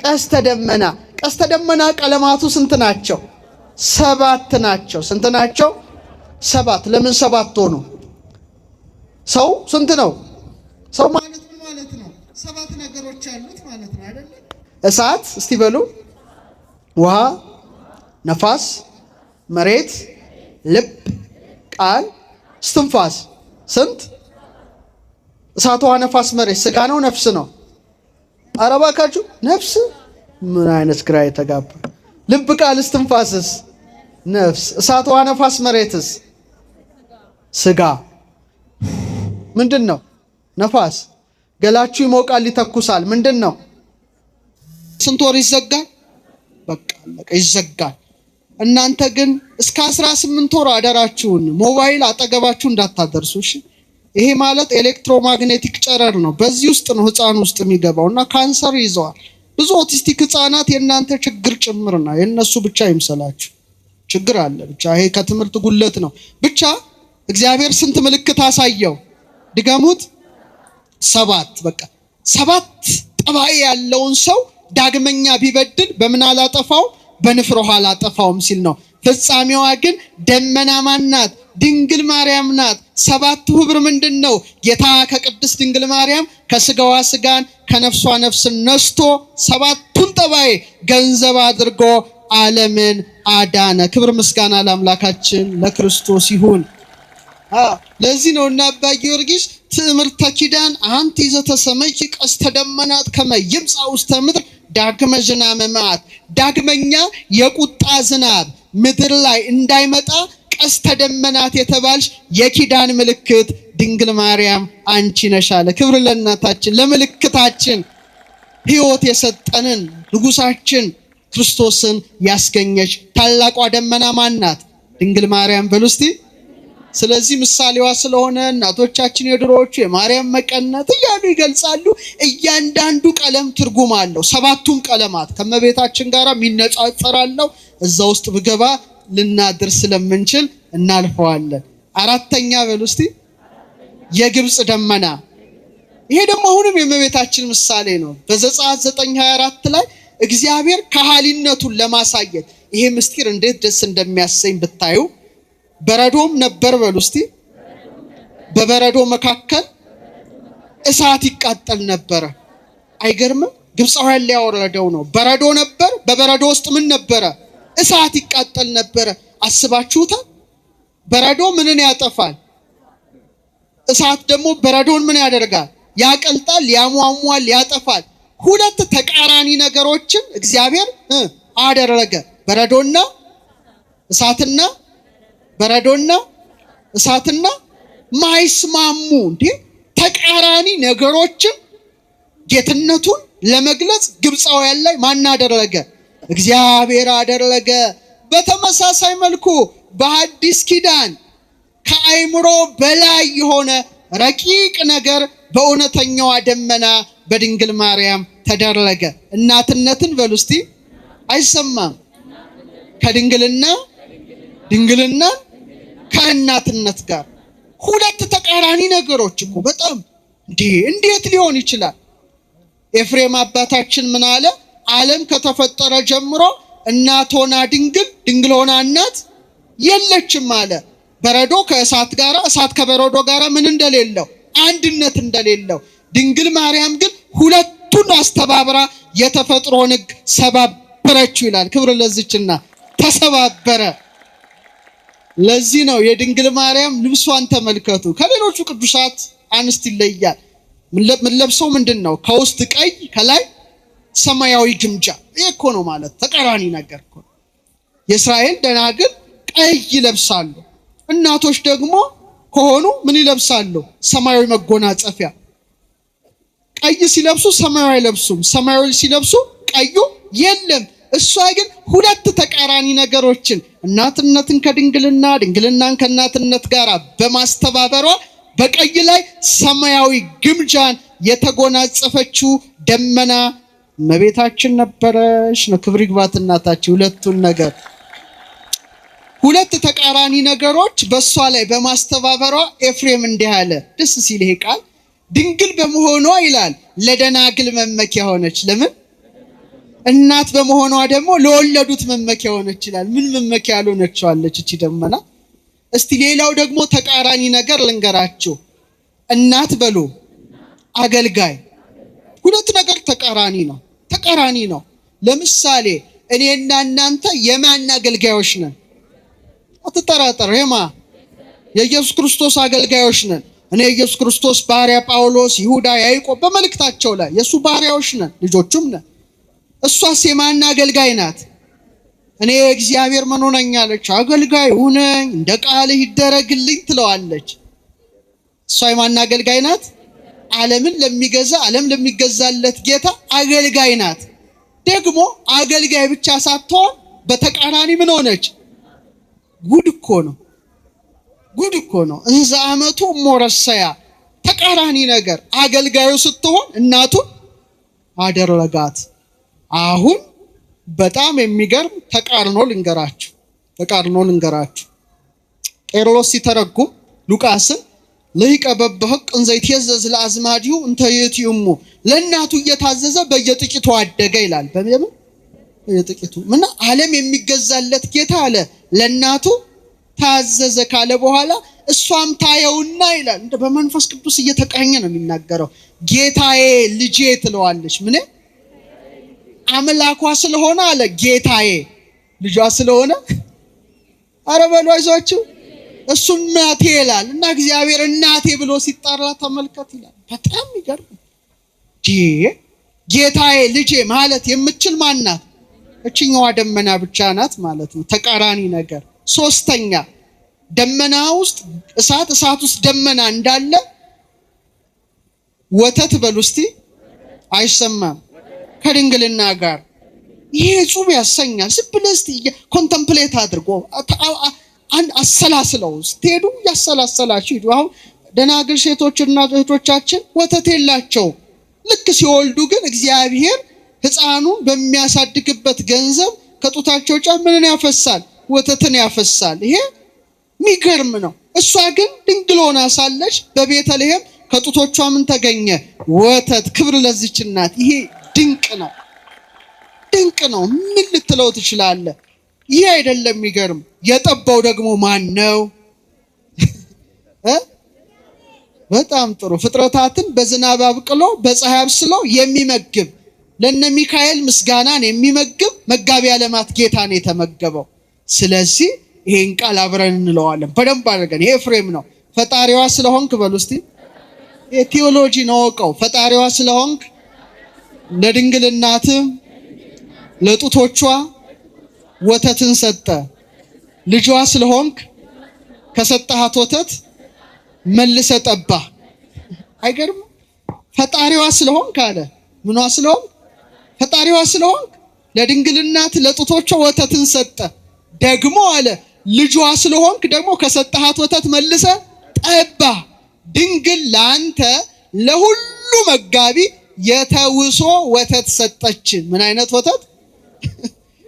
ቀስተ ደመና። ቀስተ ደመና ቀለማቱ ስንት ናቸው? 7 ናቸው። ስንት ናቸው? 7። ለምን 7 ሆኑ? ሰው ስንት ነው? ሰው ማለት ምን ማለት ነው? 7 ነገሮች አሉት ማለት ነው አይደል? እሳት፣ እስቲ በሉ ውሃ፣ ነፋስ፣ መሬት፣ ልብ፣ ቃል፣ እስትንፋስ። ስንት? እሳት፣ ውሃ፣ ነፋስ፣ መሬት። ስጋ ነው ነፍስ ነው? ኧረ እባካችሁ ነፍስ። ምን አይነት ግራ የተጋባ። ልብ፣ ቃል፣ እስትንፋስስ ነፍስ። እሳት፣ ውሃ፣ ነፋስ፣ መሬትስ ስጋ። ምንድን ነው? ነፋስ። ገላችሁ ይሞቃል ይተኩሳል። ምንድን ነው? ስንት ወር ይዘጋል? በቃ ይዘጋል። እናንተ ግን እስከ 18 ወር አደራችሁን ሞባይል አጠገባችሁ እንዳታደርሱ እሺ። ይሄ ማለት ኤሌክትሮማግኔቲክ ጨረር ነው። በዚህ ውስጥ ነው ህፃን ውስጥ የሚገባውና ካንሰር ይዘዋል። ብዙ ኦቲስቲክ ህፃናት የእናንተ ችግር ጭምር ነው። የነሱ ብቻ ይምሰላችሁ። ችግር አለ ብቻ። ይሄ ከትምህርት ጉለት ነው ብቻ። እግዚአብሔር ስንት ምልክት አሳየው? ድገሙት። 7። በቃ 7 ጠባይ ያለውን ሰው ዳግመኛ ቢበድል በምን አላጠፋው? በንፍር ውሃ አላጠፋውም ሲል ነው። ፍጻሜዋ ግን ደመና ማናት? ድንግል ማርያም ናት። 7ቱ ህብር ምንድን ነው? ጌታ ከቅድስት ድንግል ማርያም ከስጋዋ ስጋን ከነፍሷ ነፍስን ነስቶ 7ቱን ጠባይ ገንዘብ አድርጎ ዓለምን አዳነ። ክብር ምስጋና ለአምላካችን ለክርስቶስ ይሁን። ለዚህ ነው እና አባ ጊዮርጊስ ትዕምርተ ኪዳን አንቲ ዘተሰመይኪ ቀስተ ደመናት ከመ ይምጻእ ውስተ ምድር ዳግመ ዝናመ መዓት። ዳግመኛ የቁጣ ዝናብ ምድር ላይ እንዳይመጣ ቀስተ ደመናት የተባልሽ የኪዳን ምልክት ድንግል ማርያም አንቺ ነሽ አለ። ክብር ለእናታችን ለምልክታችን ሕይወት የሰጠንን ንጉሳችን ክርስቶስን ያስገኘች ታላቋ ደመና ማናት? ድንግል ማርያም በሉ እስቲ። ስለዚህ ምሳሌዋ ስለሆነ እናቶቻችን የድሮዎቹ የማርያም መቀነት እያሉ ይገልጻሉ። እያንዳንዱ ቀለም ትርጉም አለው። 7ቱም ቀለማት ከመቤታችን ጋር የሚነጻጸራለው እዛ ውስጥ ብገባ ልናድር ስለምንችል እናልፈዋለን። 4ኛ በሉ እስቲ የግብጽ ደመና። ይሄ ደግሞ አሁንም የመቤታችን ምሳሌ ነው። በዘጸአት 9:24 ላይ እግዚአብሔር ከሃሊነቱን ለማሳየት ይሄ ምስጢር እንዴት ደስ እንደሚያሰኝ ብታዩ በረዶም ነበር በሉ እስቲ። በበረዶ መካከል እሳት ይቃጠል ነበረ። አይገርምም? ግብፃውያን ሊያወረደው ነው። በረዶ ነበር፣ በበረዶ ውስጥ ምን ነበረ? እሳት ይቃጠል ነበረ። አስባችሁታል? በረዶ ምንን ያጠፋል? እሳት ደግሞ በረዶን ምን ያደርጋል? ያቀልጣል፣ ያሟሟል፣ ያጠፋል። ሁለት ተቃራኒ ነገሮችን እግዚአብሔር አደረገ። በረዶና እሳትና በረዶና እሳትና ማይስማሙ እንዴ ተቃራኒ ነገሮችን ጌትነቱን ለመግለጽ ግብፃውያን ላይ ማን አደረገ? እግዚአብሔር አደረገ። በተመሳሳይ መልኩ በሐዲስ ኪዳን ከአይምሮ በላይ የሆነ ረቂቅ ነገር በእውነተኛዋ ደመና በድንግል ማርያም ተደረገ። እናትነትን በሉ እስቲ። አይሰማም? ከድንግልና ድንግልና ከእናትነት ጋር ሁለት ተቃራኒ ነገሮች እኮ በጣም እንዴት ሊሆን ይችላል? ኤፍሬም አባታችን ምን አለ? ዓለም ከተፈጠረ ጀምሮ እናት ሆና ድንግል ሆና እናት የለችም አለ። በረዶ ከእሳት ጋር፣ እሳት ከበረዶ ጋር ምን እንደሌለው አንድነት እንደሌለው፣ ድንግል ማርያም ግን ሁለቱን አስተባብራ የተፈጥሮን ሕግ ሰባበረችው ይላል። ክብር ለዚችና ተሰባበረ። ለዚህ ነው የድንግል ማርያም ልብሷን ተመልከቱ፣ ከሌሎቹ ቅዱሳት አንስት ይለያል። ምን ለብሰው ምንድን ነው? ከውስጥ ቀይ ከላይ ሰማያዊ ግምጃ። ይሄ እኮ ነው ማለት ተቃራኒ ነገር እኮ። የእስራኤል ደናግል ቀይ ይለብሳሉ፣ እናቶች ደግሞ ከሆኑ ምን ይለብሳሉ? ሰማያዊ መጎናጸፊያ። ቀይ ሲለብሱ ሰማያዊ አይለብሱም፣ ሰማያዊ ሲለብሱ ቀዩ የለም። እሷ ግን ሁለት ተቃራኒ ነገሮችን እናትነትን ከድንግልና ድንግልናን ከእናትነት ጋር በማስተባበሯ በቀይ ላይ ሰማያዊ ግምጃን የተጎናጸፈችው ደመና እመቤታችን ነበረች ነው። ክብር ይግባት እናታችን። ሁለቱን ነገር ሁለት ተቃራኒ ነገሮች በእሷ ላይ በማስተባበሯ ኤፍሬም እንዲህ አለ፣ ደስ ሲል ይሄ ቃል ድንግል በመሆኗ ይላል ለደናግል መመኪያ ሆነች። ለምን? እናት በመሆኗ ደግሞ ለወለዱት መመኪያ ሆነች ይላል። ምን መመኪያ ያልሆነችዋለች እቺ ደመና? እስቲ ሌላው ደግሞ ተቃራኒ ነገር ልንገራችሁ። እናት በሉ አገልጋይ፣ ሁለት ነገር ተቃራኒ ነው፣ ተቃራኒ ነው። ለምሳሌ እኔና እናንተ የማን አገልጋዮች ነን? አትጠራጠር። የኢየሱስ ክርስቶስ አገልጋዮች ነን። እኔ የኢየሱስ ክርስቶስ ባሪያ ጳውሎስ፣ ይሁዳ፣ ያዕቆብ በመልእክታቸው ላይ የሱ ባሪያዎች ነን፣ ልጆቹም ነን። እሷስ የማን አገልጋይ ናት? እኔ እግዚአብሔር ምን ሆነኛለች? አገልጋይ ሁነኝ፣ እንደ ቃልህ ይደረግልኝ ትለዋለች። እሷ የማን አገልጋይ ናት? ዓለምን ለሚገዛ ዓለም ለሚገዛለት ጌታ አገልጋይ ናት። ደግሞ አገልጋይ ብቻ ሳትሆን በተቃራኒ ምን ሆነች? ጉድ እኮ ነው፣ ጉድ እኮ ነው። እንዘ አመቱ ሞረሰያ ተቃራኒ ነገር። አገልጋዩ ስትሆን እናቱን አደረጋት። አሁን በጣም የሚገርም ተቃርኖ ልንገራችሁ፣ ቄርሎስ ሲተረጉም ሉቃስን ለይቀ በበህቅ እንዘ ይትየዘዝ ለአዝማዲሁ እንተ ይእትዩሙ፣ ለእናቱ እየታዘዘ በየጥቂቱ አደገ ይላል። በምን በየጥቂቱ? ምን ዓለም የሚገዛለት ጌታ አለ ለእናቱ ታዘዘ ካለ በኋላ እሷም ታየውና ይላል እንደ በመንፈስ ቅዱስ እየተቃኘ ነው የሚናገረው። ጌታዬ ልጄ ትለዋለች። ምን አምላኳ ስለሆነ አለ ጌታዬ፣ ልጇ ስለሆነ አረ በሉ አይዟችሁ፣ እሱም እናቴ ይላል እና እግዚአብሔር እናቴ ብሎ ሲጣራ ተመልከት ይላል። በጣም ይገርም። ጌታዬ ልጄ ማለት የምትችል ማን ናት? እችኛዋ ደመና ብቻ ናት ማለት ነው። ተቃራኒ ነገር። ሶስተኛ ደመና ውስጥ እሳት፣ እሳት ውስጥ ደመና እንዳለ ወተት በሉ እስቲ አይሰማም ከድንግልና ጋር። ይሄ ጹም ያሰኛል። ዝም ብለህ እስቲ ኮንተምፕሌት አድርጎ አሰላስለው ስትሄዱ ያሰላሰላችሁ ሂዱ። አሁን ደናግል ሴቶችና እህቶቻችን ወተት የላቸው። ልክ ሲወልዱ ግን እግዚአብሔር ሕፃኑን በሚያሳድግበት ገንዘብ ከጡታቸው ጫፍ ምንን ያፈሳል? ወተትን ያፈሳል። ይሄ የሚገርም ነው። እሷ ግን ድንግል ሆና ሳለች በቤተልሔም ከጡቶቿ ምን ተገኘ? ወተት። ክብር ለዚች እናት። ይሄ ድንቅ ነው፣ ድንቅ ነው። ምን ልትለው ትችላለህ? ይሄ አይደለም የሚገርም። የጠባው ደግሞ ማን ነው? በጣም ጥሩ። ፍጥረታትን በዝናብ አብቅሎ በፀሐይ አብስሎ የሚመግብ ለነ ሚካኤል ምስጋናን የሚመግብ መጋቢ ዓለማት ጌታ ነው የተመገበው። ስለዚህ ይሄን ቃል አብረን እንለዋለን በደንብ አድርገን። ይሄ ፍሬም ነው። ፈጣሪዋ ስለሆንክ በሉ እስቲ። የቴዎሎጂ ነው ወቀው። ፈጣሪዋ ስለሆንክ ለድንግል እናት ለጡቶቿ ወተትን ሰጠ። ልጇ ስለሆንክ ከሰጠሃት ወተት መልሰ ጠባ። አይገርም? ፈጣሪዋ ስለሆንክ አለ። ምኗ ስለሆንክ? ፈጣሪዋ ስለሆንክ ለድንግል እናት ለጡቶቿ ወተትን ሰጠ። ደግሞ አለ ልጇ ስለሆንክ ደግሞ ከሰጠሃት ወተት መልሰ ጠባ። ድንግል ለአንተ ለሁሉ መጋቢ የተውሶ ወተት ሰጠች። ምን አይነት ወተት?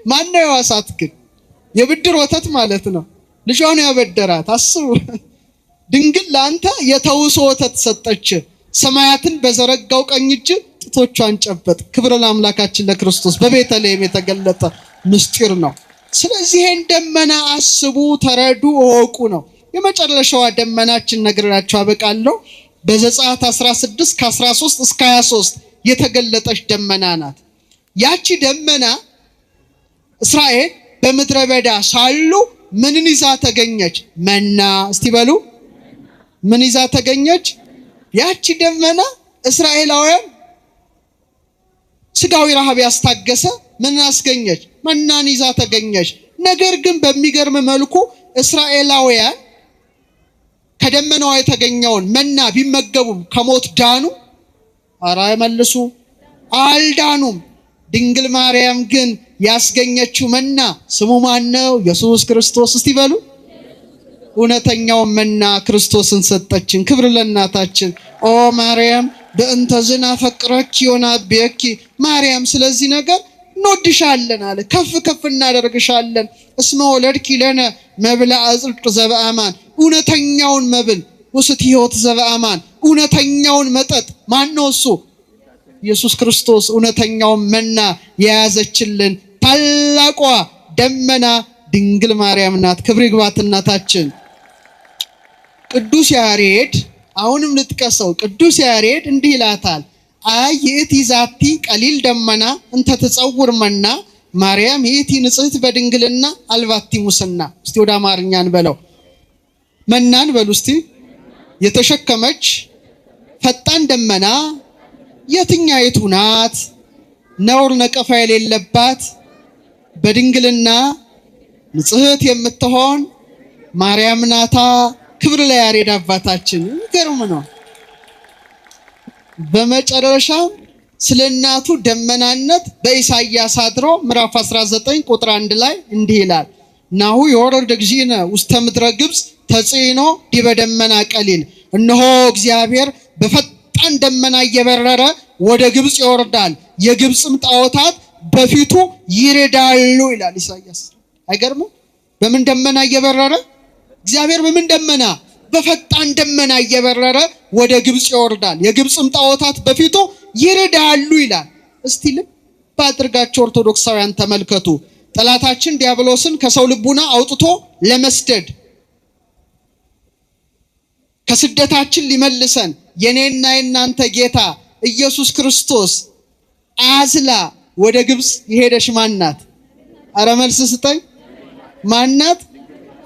ማነው የዋሳት? ግን የብድር ወተት ማለት ነው። ልጇን ያበደራት አስቡ። ድንግል ለአንተ የተውሶ ወተት ሰጠች። ሰማያትን በዘረጋው ቀኝ እጅ ጡቶቿን ጨበጥ። ክብር ለአምላካችን ለክርስቶስ። በቤተልሔም የተገለጠ ምስጢር ነው። ስለዚህ ይሄን ደመና አስቡ፣ ተረዱ፣ እወቁ ነው። የመጨረሻዋ ደመናችን ነግራችሁ አበቃለሁ። በዘጸአት 16 ከ13 እስከ 23 የተገለጠች ደመና ናት። ያቺ ደመና እስራኤል በምድረ በዳ ሳሉ ምንን ይዛ ተገኘች? መና። እስቲ በሉ ምን ይዛ ተገኘች? ያቺ ደመና እስራኤላውያን ስጋዊ ረሃብ ያስታገሰ ምን አስገኘች? መናን ይዛ ተገኘች። ነገር ግን በሚገርም መልኩ እስራኤላውያን ከደመናዋ የተገኘውን መና ቢመገቡም ከሞት ዳኑ? ኧረ መልሱ፣ አልዳኑም። ድንግል ማርያም ግን ያስገኘችው መና ስሙ ማን ነው? ኢየሱስ ክርስቶስ። እስቲ በሉ እውነተኛውን መና ክርስቶስን ሰጠችን። ክብር ለእናታችን። ኦ ማርያም በእንተ ዝና ፈቅረች ዮና ቤኪ። ማርያም ስለዚህ ነገር እንወድሻለን አለ፣ ከፍ ከፍ እናደርግሻለን። እስመ ወለድኪ ለነ መብላ ጽድቅ ዘበአማን። እውነተኛውን መብል ውስጥ ሕይወት ዘበአማን፣ እውነተኛውን መጠጥ ማን ነው? እሱ ኢየሱስ ክርስቶስ። እውነተኛውን መና የያዘችልን ታላቋ ደመና ድንግል ማርያም ናት። ክብር ይግባት እናታችን። ቅዱስ ያሬድ አሁንም ልጥቀሰው። ቅዱስ ያሬድ እንዲህ ይላታል፣ አይ ይእቲ ዛቲ ቀሊል ደመና እንተ ትጸውር መና ማርያም ይእቲ ንጽሕት በድንግልና አልባቲ ሙስና። እስቲ ወደ አማርኛን በለው፣ መናን በሉ እስቲ። የተሸከመች ፈጣን ደመና የትኛይቱ ናት? ነውር ነቀፋ የሌለባት በድንግልና ንጽሕት የምትሆን ማርያም ናታ። ክብር ለያሬድ አባታችን። ይገርም ነው። በመጨረሻ ስለ እናቱ ደመናነት በኢሳይያስ አድሮ ምዕራፍ 19 ቁጥር 1 ላይ እንዲህ ይላል፣ ናሁ የወረደ እግዚእነ ውስተ ምድረ ግብፅ ተጽዕኖ ዲበ ደመና ቀሊል። እነሆ እግዚአብሔር በፈጣን ደመና እየበረረ ወደ ግብፅ ይወርዳል፣ የግብፅም ጣዖታት በፊቱ ይረዳሉ ይላል ኢሳይያስ። አይገርምም? በምን ደመና እየበረረ እግዚአብሔር በምን ደመና? በፈጣን ደመና እየበረረ ወደ ግብፅ ይወርዳል፣ የግብፅም ጣዖታት በፊቱ ይረዳሉ ይላል። እስቲ ልብ አድርጋችሁ ኦርቶዶክሳውያን ተመልከቱ። ጠላታችን ዲያብሎስን ከሰው ልቡና አውጥቶ ለመስደድ ከስደታችን ሊመልሰን የኔና የናንተ ጌታ ኢየሱስ ክርስቶስ አዝላ ወደ ግብፅ የሄደች ማናት? አረ መልስ ስጠኝ። ማናት?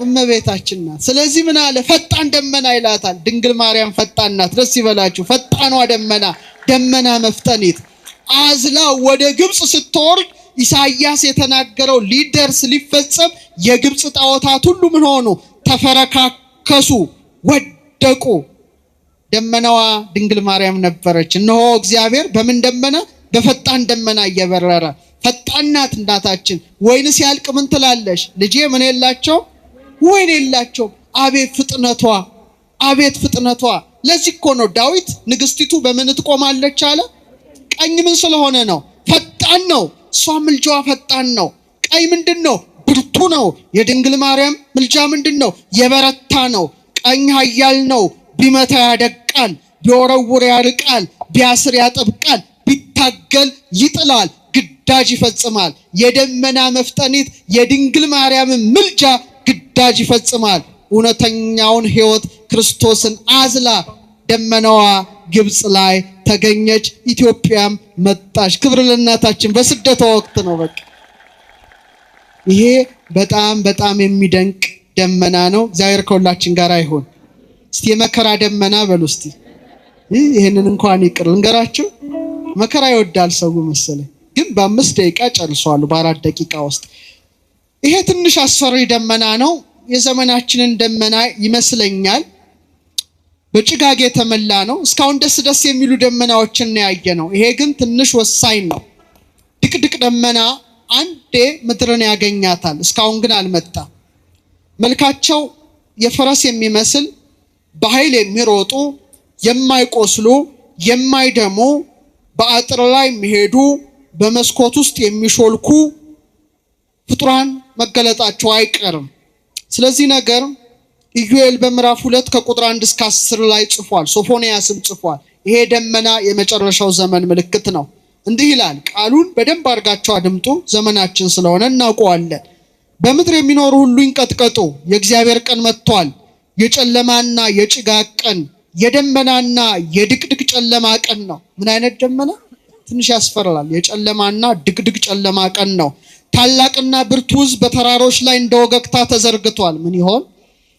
እመቤታችን ናት። ስለዚህ ምን አለ? ፈጣን ደመና ይላታል። ድንግል ማርያም ፈጣን ናት። ደስ ይበላችሁ። ፈጣኗ ደመና፣ ደመና መፍጠኒት አዝላ ወደ ግብፅ ስትወርድ ኢሳይያስ የተናገረው ሊደርስ ሊፈጸም የግብፅ ጣዖታት ሁሉ ምን ሆኑ? ተፈረካከሱ፣ ወደቁ። ደመናዋ ድንግል ማርያም ነበረች። እነሆ እግዚአብሔር በምን ደመና? በፈጣን ደመና እየበረረ። ፈጣን ናት እናታችን። ወይን ሲያልቅ ምን ትላለሽ? ልጄ ምን የላቸው? ወይን የላቸው። አቤት ፍጥነቷ፣ አቤት ፍጥነቷ። ለዚህ እኮ ነው ዳዊት ንግስቲቱ በምን ትቆማለች አለ? ቀኝ ምን ስለሆነ ነው? ፈጣን ነው። እሷ ምልጃዋ ፈጣን ነው። ቀኝ ምንድን ነው? ብርቱ ነው። የድንግል ማርያም ምልጃ ምንድን ነው? የበረታ ነው። ቀኝ ኃያል ነው። ቢመታ ያደቃል፣ ቢወረውር ያርቃል፣ ቢያስር ያጠብቃል፣ ቢታገል ይጥላል፣ ግዳጅ ይፈጽማል። የደመና መፍጠኒት የድንግል ማርያም ምልጃ ግዳጅ ይፈጽማል። እውነተኛውን ሕይወት ክርስቶስን አዝላ ደመናዋ ግብፅ ላይ ተገኘች፣ ኢትዮጵያም መጣች። ክብር ለእናታችን። በስደቷ ወቅት ነው። በቃ ይሄ በጣም በጣም የሚደንቅ ደመና ነው። እግዚአብሔር ከሁላችን ጋር ይሁን። እስቲ የመከራ ደመና በሉ እስቲ። ይሄንን እንኳን ይቅር ልንገራችሁ። መከራ ይወዳል ሰው መሰለኝ፣ ግን በ5 ደቂቃ ጨርሷል፣ በ4 ደቂቃ ውስጥ። ይሄ ትንሽ አስፈሪ ደመና ነው። የዘመናችንን ደመና ይመስለኛል። በጭጋግ የተመላ ነው። እስካሁን ደስ ደስ የሚሉ ደመናዎችን ያየ ነው። ይሄ ግን ትንሽ ወሳኝ ነው። ድቅድቅ ደመና አንዴ ምድርን ያገኛታል። እስካሁን ግን አልመጣም። መልካቸው የፈረስ የሚመስል በኃይል የሚሮጡ የማይቆስሉ የማይደሙ በአጥር ላይ የሚሄዱ በመስኮት ውስጥ የሚሾልኩ ፍጡራን መገለጣቸው አይቀርም። ስለዚህ ነገር ኢዩኤል በምዕራፍ 2 ከቁጥር 1 እስከ 10 ላይ ጽፏል። ሶፎንያስም ጽፏል። ይሄ ደመና የመጨረሻው ዘመን ምልክት ነው። እንዲህ ይላል። ቃሉን በደንብ አድርጋችሁ አድምጡ፣ ዘመናችን ስለሆነ እናውቀዋለን። በምድር የሚኖሩ ሁሉ ይንቀጥቀጡ፣ የእግዚአብሔር ቀን መጥቷል። የጨለማና የጭጋግ ቀን፣ የደመናና የድቅድቅ ጨለማ ቀን ነው። ምን አይነት ደመና? ትንሽ ያስፈራል። የጨለማና ድቅድቅ ጨለማ ቀን ነው። ታላቅና ብርቱ ሕዝብ በተራሮች ላይ እንደ ወገግታ ተዘርግቷል። ምን ይሆን?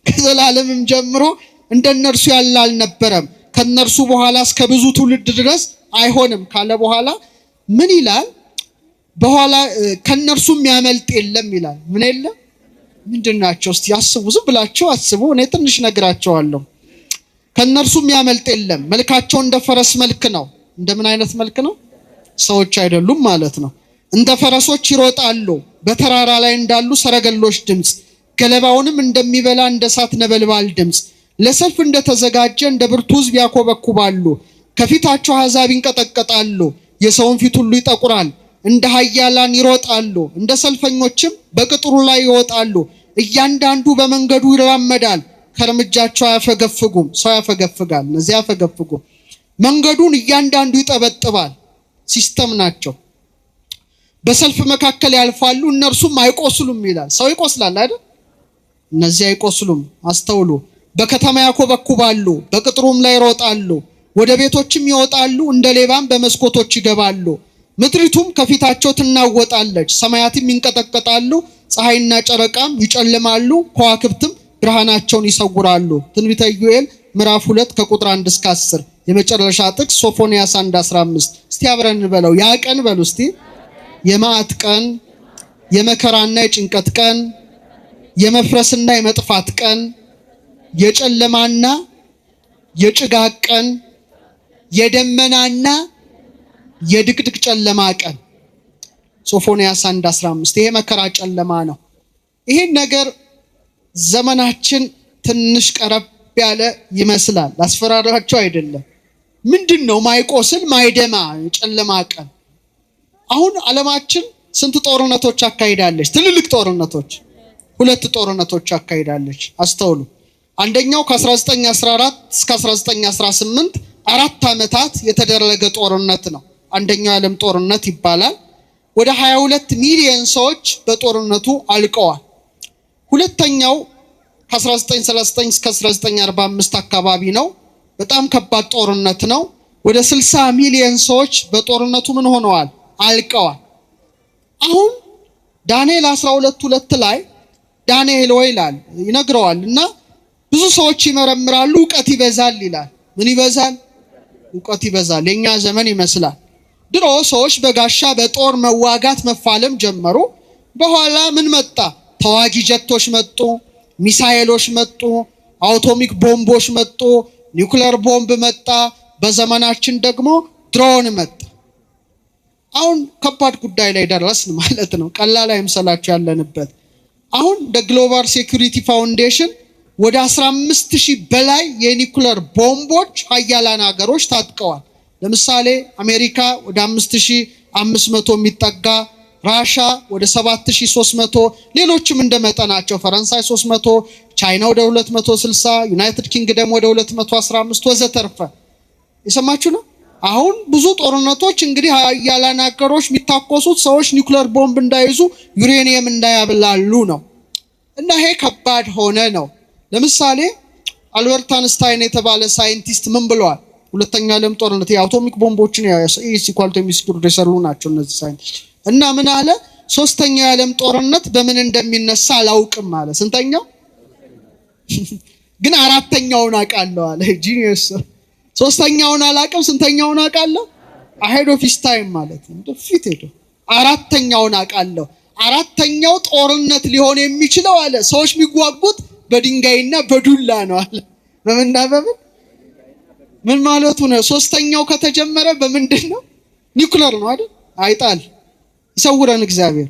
ከዘላለምም ጀምሮ እንደነርሱ ያለ አልነበረም፣ ከነርሱ በኋላ እስከ ብዙ ትውልድ ድረስ አይሆንም ካለ በኋላ ምን ይላል? በኋላ ከነርሱም ያመልጥ የለም ይላል። ምን የለም? ምንድናቸው? እስቲ አስቡ፣ ዝም ብላችሁ አስቡ። እኔ ትንሽ ነግራቸዋለሁ። ከነርሱም ያመልጥ የለም። መልካቸው እንደ ፈረስ መልክ ነው። እንደምን አይነት መልክ ነው? ሰዎች አይደሉም ማለት ነው። እንደ ፈረሶች ይሮጣሉ፣ በተራራ ላይ እንዳሉ ሰረገሎች ድምፅ፣ ገለባውንም እንደሚበላ እንደ እሳት ነበልባል ድምፅ፣ ለሰልፍ እንደተዘጋጀ እንደ ብርቱ ሕዝብ ያኮበኩባሉ። ከፊታቸው አሕዛብ ይንቀጠቀጣሉ፣ የሰውን ፊት ሁሉ ይጠቁራል። እንደ ኃያላን ይሮጣሉ፣ እንደ ሰልፈኞችም በቅጥሩ ላይ ይወጣሉ። እያንዳንዱ በመንገዱ ይራመዳል፣ ከእርምጃቸው አያፈገፍጉም። ሰው ያፈገፍጋል፣ እነዚህ አያፈገፍጉም። መንገዱን እያንዳንዱ ይጠበጥባል። ሲስተም ናቸው። በሰልፍ መካከል ያልፋሉ፣ እነርሱም አይቆስሉም ይላል። ሰው ይቆስላል አይደል? እነዚህ አይቆስሉም። አስተውሉ። በከተማ ያኮበኩባሉ፣ በቅጥሩም ላይ ይሮጣሉ፣ ወደ ቤቶችም ይወጣሉ፣ እንደ ሌባም በመስኮቶች ይገባሉ። ምድሪቱም ከፊታቸው ትናወጣለች፣ ሰማያትም ይንቀጠቀጣሉ፣ ፀሐይና ጨረቃም ይጨልማሉ፣ ከዋክብትም ብርሃናቸውን ይሰውራሉ። ትንቢተ ኢዩኤል ምዕራፍ 2 ከቁጥር 1 እስከ 10። የመጨረሻ ጥቅስ ሶፎንያስ 1:15። እስቲ አብረን እንበለው። ያ ቀን በሉ እስቲ። የመዓት ቀን፣ የመከራና የጭንቀት ቀን፣ የመፍረስና የመጥፋት ቀን፣ የጨለማና የጭጋግ ቀን፣ የደመናና የድቅድቅ ጨለማ ቀን። ሶፎንያስ 1:15። ይሄ መከራ ጨለማ ነው። ይሄን ነገር ዘመናችን ትንሽ ቀረብ ያለ ይመስላል። አስፈራራቸው አይደለም። ምንድነው? ማይቆስል ማይደማ ጨለማ ቀን። አሁን ዓለማችን ስንት ጦርነቶች አካሂዳለች? ትልልቅ ጦርነቶች፣ 2 ጦርነቶች አካሂዳለች። አስተውሉ። አንደኛው ከ1914 እስከ 1918 4 ዓመታት የተደረገ ጦርነት ነው። አንደኛው የዓለም ጦርነት ይባላል። ወደ 22 ሚሊዮን ሰዎች በጦርነቱ አልቀዋል። ሁለተኛው ከ1939 እስከ 1945 አካባቢ ነው። በጣም ከባድ ጦርነት ነው። ወደ 60 ሚሊዮን ሰዎች በጦርነቱ ምን ሆነዋል? አልቀዋል። አሁን ዳንኤል 12:2 ላይ ዳንኤል ወይ ይላል ይነግረዋል እና ብዙ ሰዎች ይመረምራሉ፣ እውቀት ይበዛል ይላል። ምን ይበዛል? እውቀት ይበዛል። የኛ ዘመን ይመስላል። ድሮ ሰዎች በጋሻ በጦር መዋጋት መፋለም ጀመሩ። በኋላ ምን መጣ? ተዋጊ ጀቶች መጡ፣ ሚሳኤሎች መጡ፣ አውቶሚክ ቦምቦች መጡ፣ ኒውክሌር ቦምብ መጣ። በዘመናችን ደግሞ ድሮን መጣ። አሁን ከባድ ጉዳይ ላይ ደረስን ማለት ነው። ቀላል አይምሰላችሁ ያለንበት። አሁን ግሎባል ሴኩሪቲ ፋውንዴሽን ወደ 15,000 በላይ የኒውክሌር ቦምቦች ሀያላን ሀገሮች ታጥቀዋል። ለምሳሌ አሜሪካ ወደ 5,500 የሚጠጋ፣ ራሻ ወደ 7,300፣ ሌሎችም እንደመጠናቸው ፈረንሳይ 300፣ ቻይና ወደ 260፣ ዩናይትድ ኪንግደም ወደ 215 ወዘተርፈ። የሰማችሁ ነው። አሁን ብዙ ጦርነቶች እንግዲህ ሀያላን ሀገሮች የሚታኮሱት ሰዎች ኒውክሌር ቦምብ እንዳይዙ ዩሬኒየም እንዳያብላሉ ነው። እና ይሄ ከባድ ሆነ ነው። ለምሳሌ አልበርት አንስታይን የተባለ ሳይንቲስት ምን ብለዋል? ሁለተኛው ዓለም ጦርነት የአቶሚክ ቦምቦችን የሰሩ ናቸው እነዚህ ሳይንቲስት። እና ምን አለ? ሶስተኛው የዓለም ጦርነት በምን እንደሚነሳ አላውቅም አለ። ስንተኛው? ግን አራተኛውን አውቃለሁ አለ። ጂኒየስ። ሶስተኛውን አላውቅም፣ ስንተኛውን አውቃለሁ? አሄድ ኦፍ ሂስ ታይም ማለት ነው። ፊት ሄዶ አራተኛውን አውቃለሁ። አራተኛው ጦርነት ሊሆን የሚችለው አለ ሰዎች የሚጓጉት በድንጋይና በዱላ ነው አለ። በምንና በምን? ምን ማለቱ ነው? ሶስተኛው ከተጀመረ በምንድን ነው? ኒውክሌር ነው አይደል? አይጣል ይሰውረን እግዚአብሔር።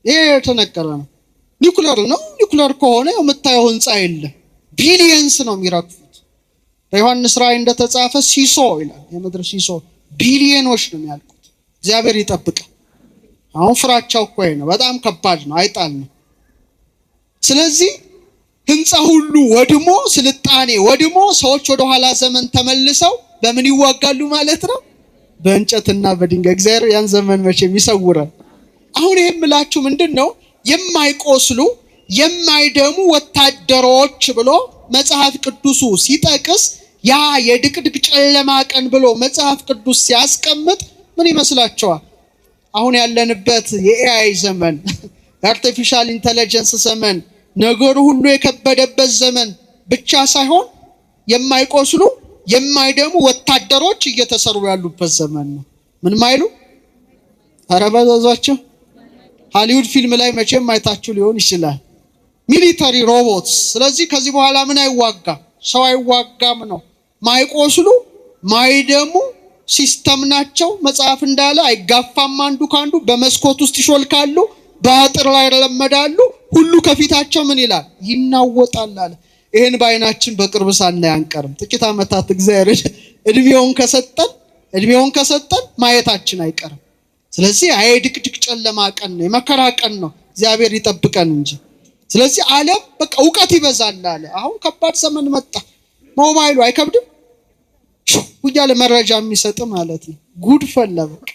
ይሄ የተነገረ ነው። ኒውክሌር ነው። ኒውክሌር ከሆነ የምታየው ህንፃ የለም። ቢሊየንስ ነው የሚረግፉት። በዮሐንስ ራእይ እንደተጻፈ ሲሶ ይላል፣ የምድር ሲሶ ቢሊየኖች ነው የሚያልቁት። እግዚአብሔር ይጠብቃል። አሁን ፍራቻው እኮ ነው፣ በጣም ከባድ ነው፣ አይጣል ነው። ስለዚህ ህንፃ ሁሉ ወድሞ፣ ስልጣኔ ወድሞ፣ ሰዎች ወደ ኋላ ዘመን ተመልሰው በምን ይዋጋሉ ማለት ነው? በእንጨትና በድንጋይ። እግዚአብሔር ያን ዘመን መቼም ይሰውራል። አሁን ይሄን ምላችሁ ምንድነው? የማይቆስሉ የማይደሙ ወታደሮች ብሎ መጽሐፍ ቅዱሱ ሲጠቅስ ያ የድቅድቅ ጨለማ ቀን ብሎ መጽሐፍ ቅዱስ ሲያስቀምጥ ምን ይመስላችኋል? አሁን ያለንበት የኤአይ ዘመን፣ የአርቲፊሻል ኢንተለጀንስ ዘመን፣ ነገሩ ሁሉ የከበደበት ዘመን ብቻ ሳይሆን የማይቆስሉ የማይደሙ ወታደሮች እየተሰሩ ያሉበት ዘመን ነው። ምን ማይሉ አረባዛቸው ሃሊውድ ፊልም ላይ መቼም አይታችሁ ሊሆን ይችላል። ሚሊተሪ ሮቦትስ። ስለዚህ ከዚህ በኋላ ምን አይዋጋም? ሰው አይዋጋም ነው። ማይቆስሉ ማይደሙ ሲስተም ናቸው። መጽሐፍ እንዳለ አይጋፋም አንዱ ካንዱ፣ በመስኮት ውስጥ ይሾልካሉ፣ በአጥር ላይ ይለመዳሉ፣ ሁሉ ከፊታቸው ምን ይላል? ይናወጣል አለ። ይሄን በአይናችን በቅርብ ሳናይ አንቀርም። ጥቂት ዓመታት እግዚአብሔር እድሜውን ከሰጠን ማየታችን አይቀርም። ስለዚህ ድቅድቅ ጨለማ ቀን ነው፣ የመከራ ቀን ነው። እግዚአብሔር ይጠብቀን እንጂ። ስለዚህ ዓለም በቃ እውቀት ይበዛል አለ። አሁን ከባድ ዘመን መጣ። ሞባይሉ አይከብድም እያለ መረጃ የሚሰጥ ማለት ነው። ጉድ ፈላ። በቃ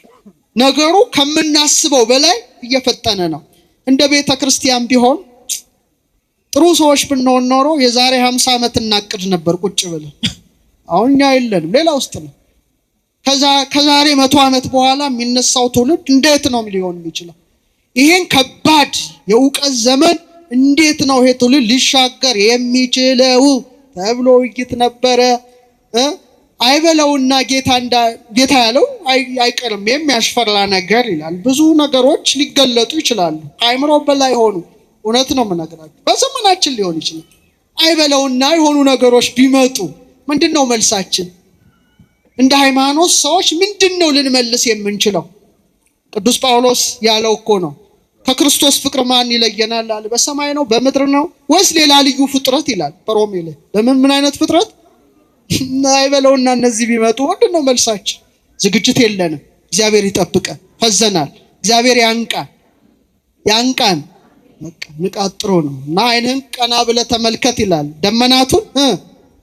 ነገሩ ከምናስበው በላይ እየፈጠነ ነው። እንደ ቤተ ክርስቲያን ቢሆን ጥሩ ሰዎች ብንሆን ኖሮ የዛሬ 50 ዓመት እናቅድ ነበር ቁጭ ብለን። አሁን እኛ የለንም፣ ሌላ ውስጥ ነው። ከዛሬ 100 ዓመት በኋላ የሚነሳው ትውልድ እንዴት ነው ሊሆን የሚችለው? ይሄን ከባድ የእውቀት ዘመን እንዴት ነው ይሄ ትውልድ ሊሻገር የሚችለው ተብሎ ውይይት ነበረ። አይበለውና ጌታ ያለው አይቀርም የሚያስፈራ ነገር ይላል። ብዙ ነገሮች ሊገለጡ ይችላሉ፣ አእምሮ በላይ ሆኑ። እውነት ነው የምነግራችሁ፣ በዘመናችን ሊሆን ይችላል። አይበለውና የሆኑ ነገሮች ቢመጡ ምንድነው መልሳችን? እንደ ሃይማኖት ሰዎች ምንድነው ልንመልስ የምንችለው? ቅዱስ ጳውሎስ ያለው እኮ ነው፣ ከክርስቶስ ፍቅር ማን ይለየናል አለ። በሰማይ ነው በምድር ነው ወይስ ሌላ ልዩ ፍጥረት ይላል በሮሜ ላይ። ለምን ምን አይነት ፍጥረት? አይበለውና እነዚህ ቢመጡ ምንድነው መልሳችን? ዝግጅት የለንም። እግዚአብሔር ይጠብቀን። ፈዘናል። እግዚአብሔር ያንቃን። ንቃት ጥሩ ነው እና አይንህን ቀና ብለህ ተመልከት ይላል። ደመናቱን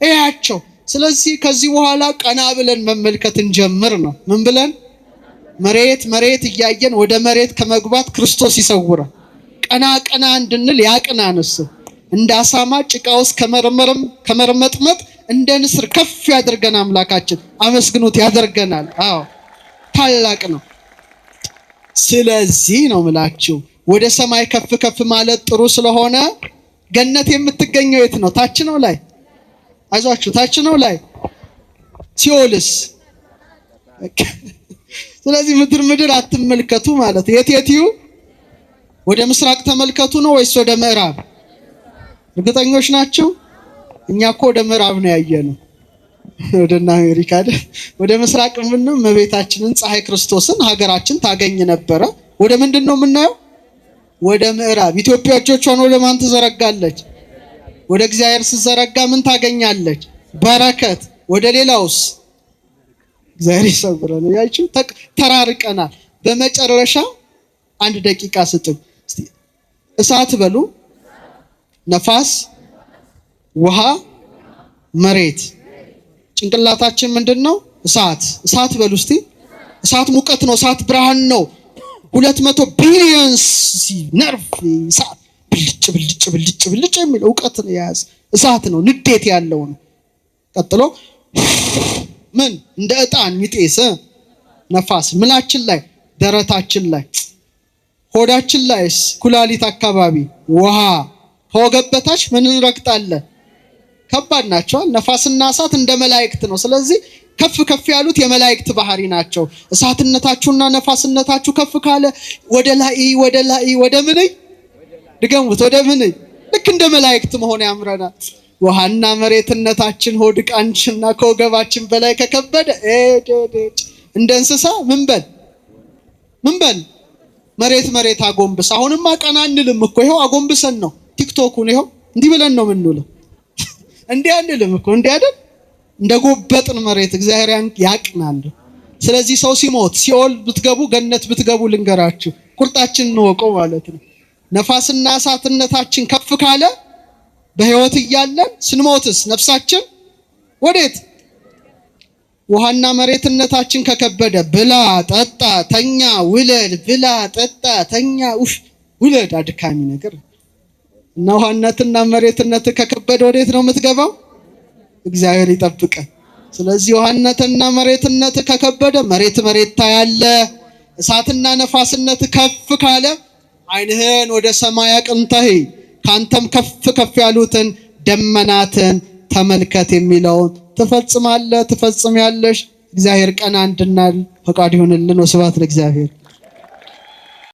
እያቸው። ስለዚህ ከዚህ በኋላ ቀና ብለን መመልከት እንጀምር ነው። ምን ብለን? መሬት እያየን ወደ መሬት ከመግባት ክርስቶስ ይሰውራል። ቀና እንድንል ያቅናንስ። እንደ አሳማ ጭቃ ውስጥ ከመርመጥመጥ እንደ ንስር ከፍ ያደርገን አምላካችን። አመስግኑት፣ ያደርገናል። አዎ ታላቅ ነው። ስለዚህ ነው ምላችሁ ወደ ሰማይ ከፍ ማለት ጥሩ ስለሆነ ገነት የምትገኘው የት ነው? ታች ነው ላይ? አይዟችሁ፣ ታች ነው ላይ? ሲኦልስ? ስለዚህ ምድር አትመልከቱ ማለት የት ይሁ? ወደ ምስራቅ ተመልከቱ ነው ወይስ ወደ ምዕራብ? እርግጠኞች ናችሁ? እኛ እኮ ወደ ምዕራብ ነው ያየነው። ወደና አሜሪካ ወደ ምስራቅ ምንም መቤታችንን ፀሐይ ክርስቶስን ሀገራችን ታገኝ ነበረ። ወደ ምንድን ነው የምናየው? ወደ ምዕራብ። ኢትዮጵያ እጆቿን ወደ ማን ትዘረጋለች? ወደ እግዚአብሔር ስትዘረጋ ምን ታገኛለች? በረከት። ወደ ሌላውስ? እግዚአብሔር ይሰውረን። ያቺው ተራርቀናል። በመጨረሻ 1 ደቂቃ ስጡኝ እስቲ። እሳት በሉ፣ ነፋስ፣ ውሃ፣ መሬት። ጭንቅላታችን ምንድነው? እሳት በሉ እስቲ። እሳት ሙቀት ነው። እሳት ብርሃን ነው። 200 ቢሊዮን ነርቭ እሳት ብልጭ የሚል እውቀት የያዘ እሳት ነው። ንዴት ያለው ነው። ቀጥሎ ምን? እንደ ዕጣን የሚጤስ ነፋስ። ምላችን ላይ፣ ደረታችን ላይ፣ ሆዳችን ላይስ? ኩላሊት አካባቢ ውሃ። ከወገብ በታች ምን እንረግጣለን? ከባድ ናቸው። ነፋስና እሳት እንደ መላእክት ነው። ስለዚህ ከፍ ያሉት የመላእክት ባህሪ ናቸው። እሳትነታችሁና ነፋስነታችሁ ከፍ ካለ ወደ ላይ ወደ ምን? ድገሙት። ወደ ምን? ልክ እንደ መላእክት መሆን ያምረናል። ውሃና መሬትነታችን ሆድ ዕቃችንና ከወገባችን በላይ ከከበደ እንደ እንስሳ ምን በል መሬት አጎንብስ። አሁንማ ቀና እንልም እኮ ይኸው አጎንብሰን ነው። ቲክቶኩን ይኸው እንዲህ ብለን ነው የምንውለው። እንዲህ አንልም እኮ እንዲህ አይደል? እንደ ጎበጥን መሬት እግዚአብሔር ያቅናል። ስለዚህ ሰው ሲሞት ሲኦል ብትገቡ ገነት ብትገቡ ልንገራችሁ፣ ቁርጣችንን እንወቀው ማለት ነው። ነፋስና እሳትነታችን ከፍ ካለ በህይወት እያለን ስንሞትስ ነፍሳችን ወዴት? ውሃና መሬትነታችን ከከበደ ብላ ጠጣ ተኛ ውለድ ብላ ጠጣ ተኛ ውለድ አድካሚ ነገር እና ውሃነትና መሬትነት ከከበደ ወዴት ነው የምትገባው? እግዚአብሔር ይጠብቀን። ስለዚህ ውሃነትና መሬትነት ከከበደ መሬት ታያለ። እሳትና ነፋስነት ከፍ ካለ ዓይንህን ወደ ሰማይ አቅንተህ ካንተም ከፍ ያሉትን ደመናትን ተመልከት የሚለውን ትፈጽማለህ፣ ትፈጽሚያለሽ። እግዚአብሔር ቀና እንድናል ፈቃድ ይሁንልን። ወስብሐት ለእግዚአብሔር።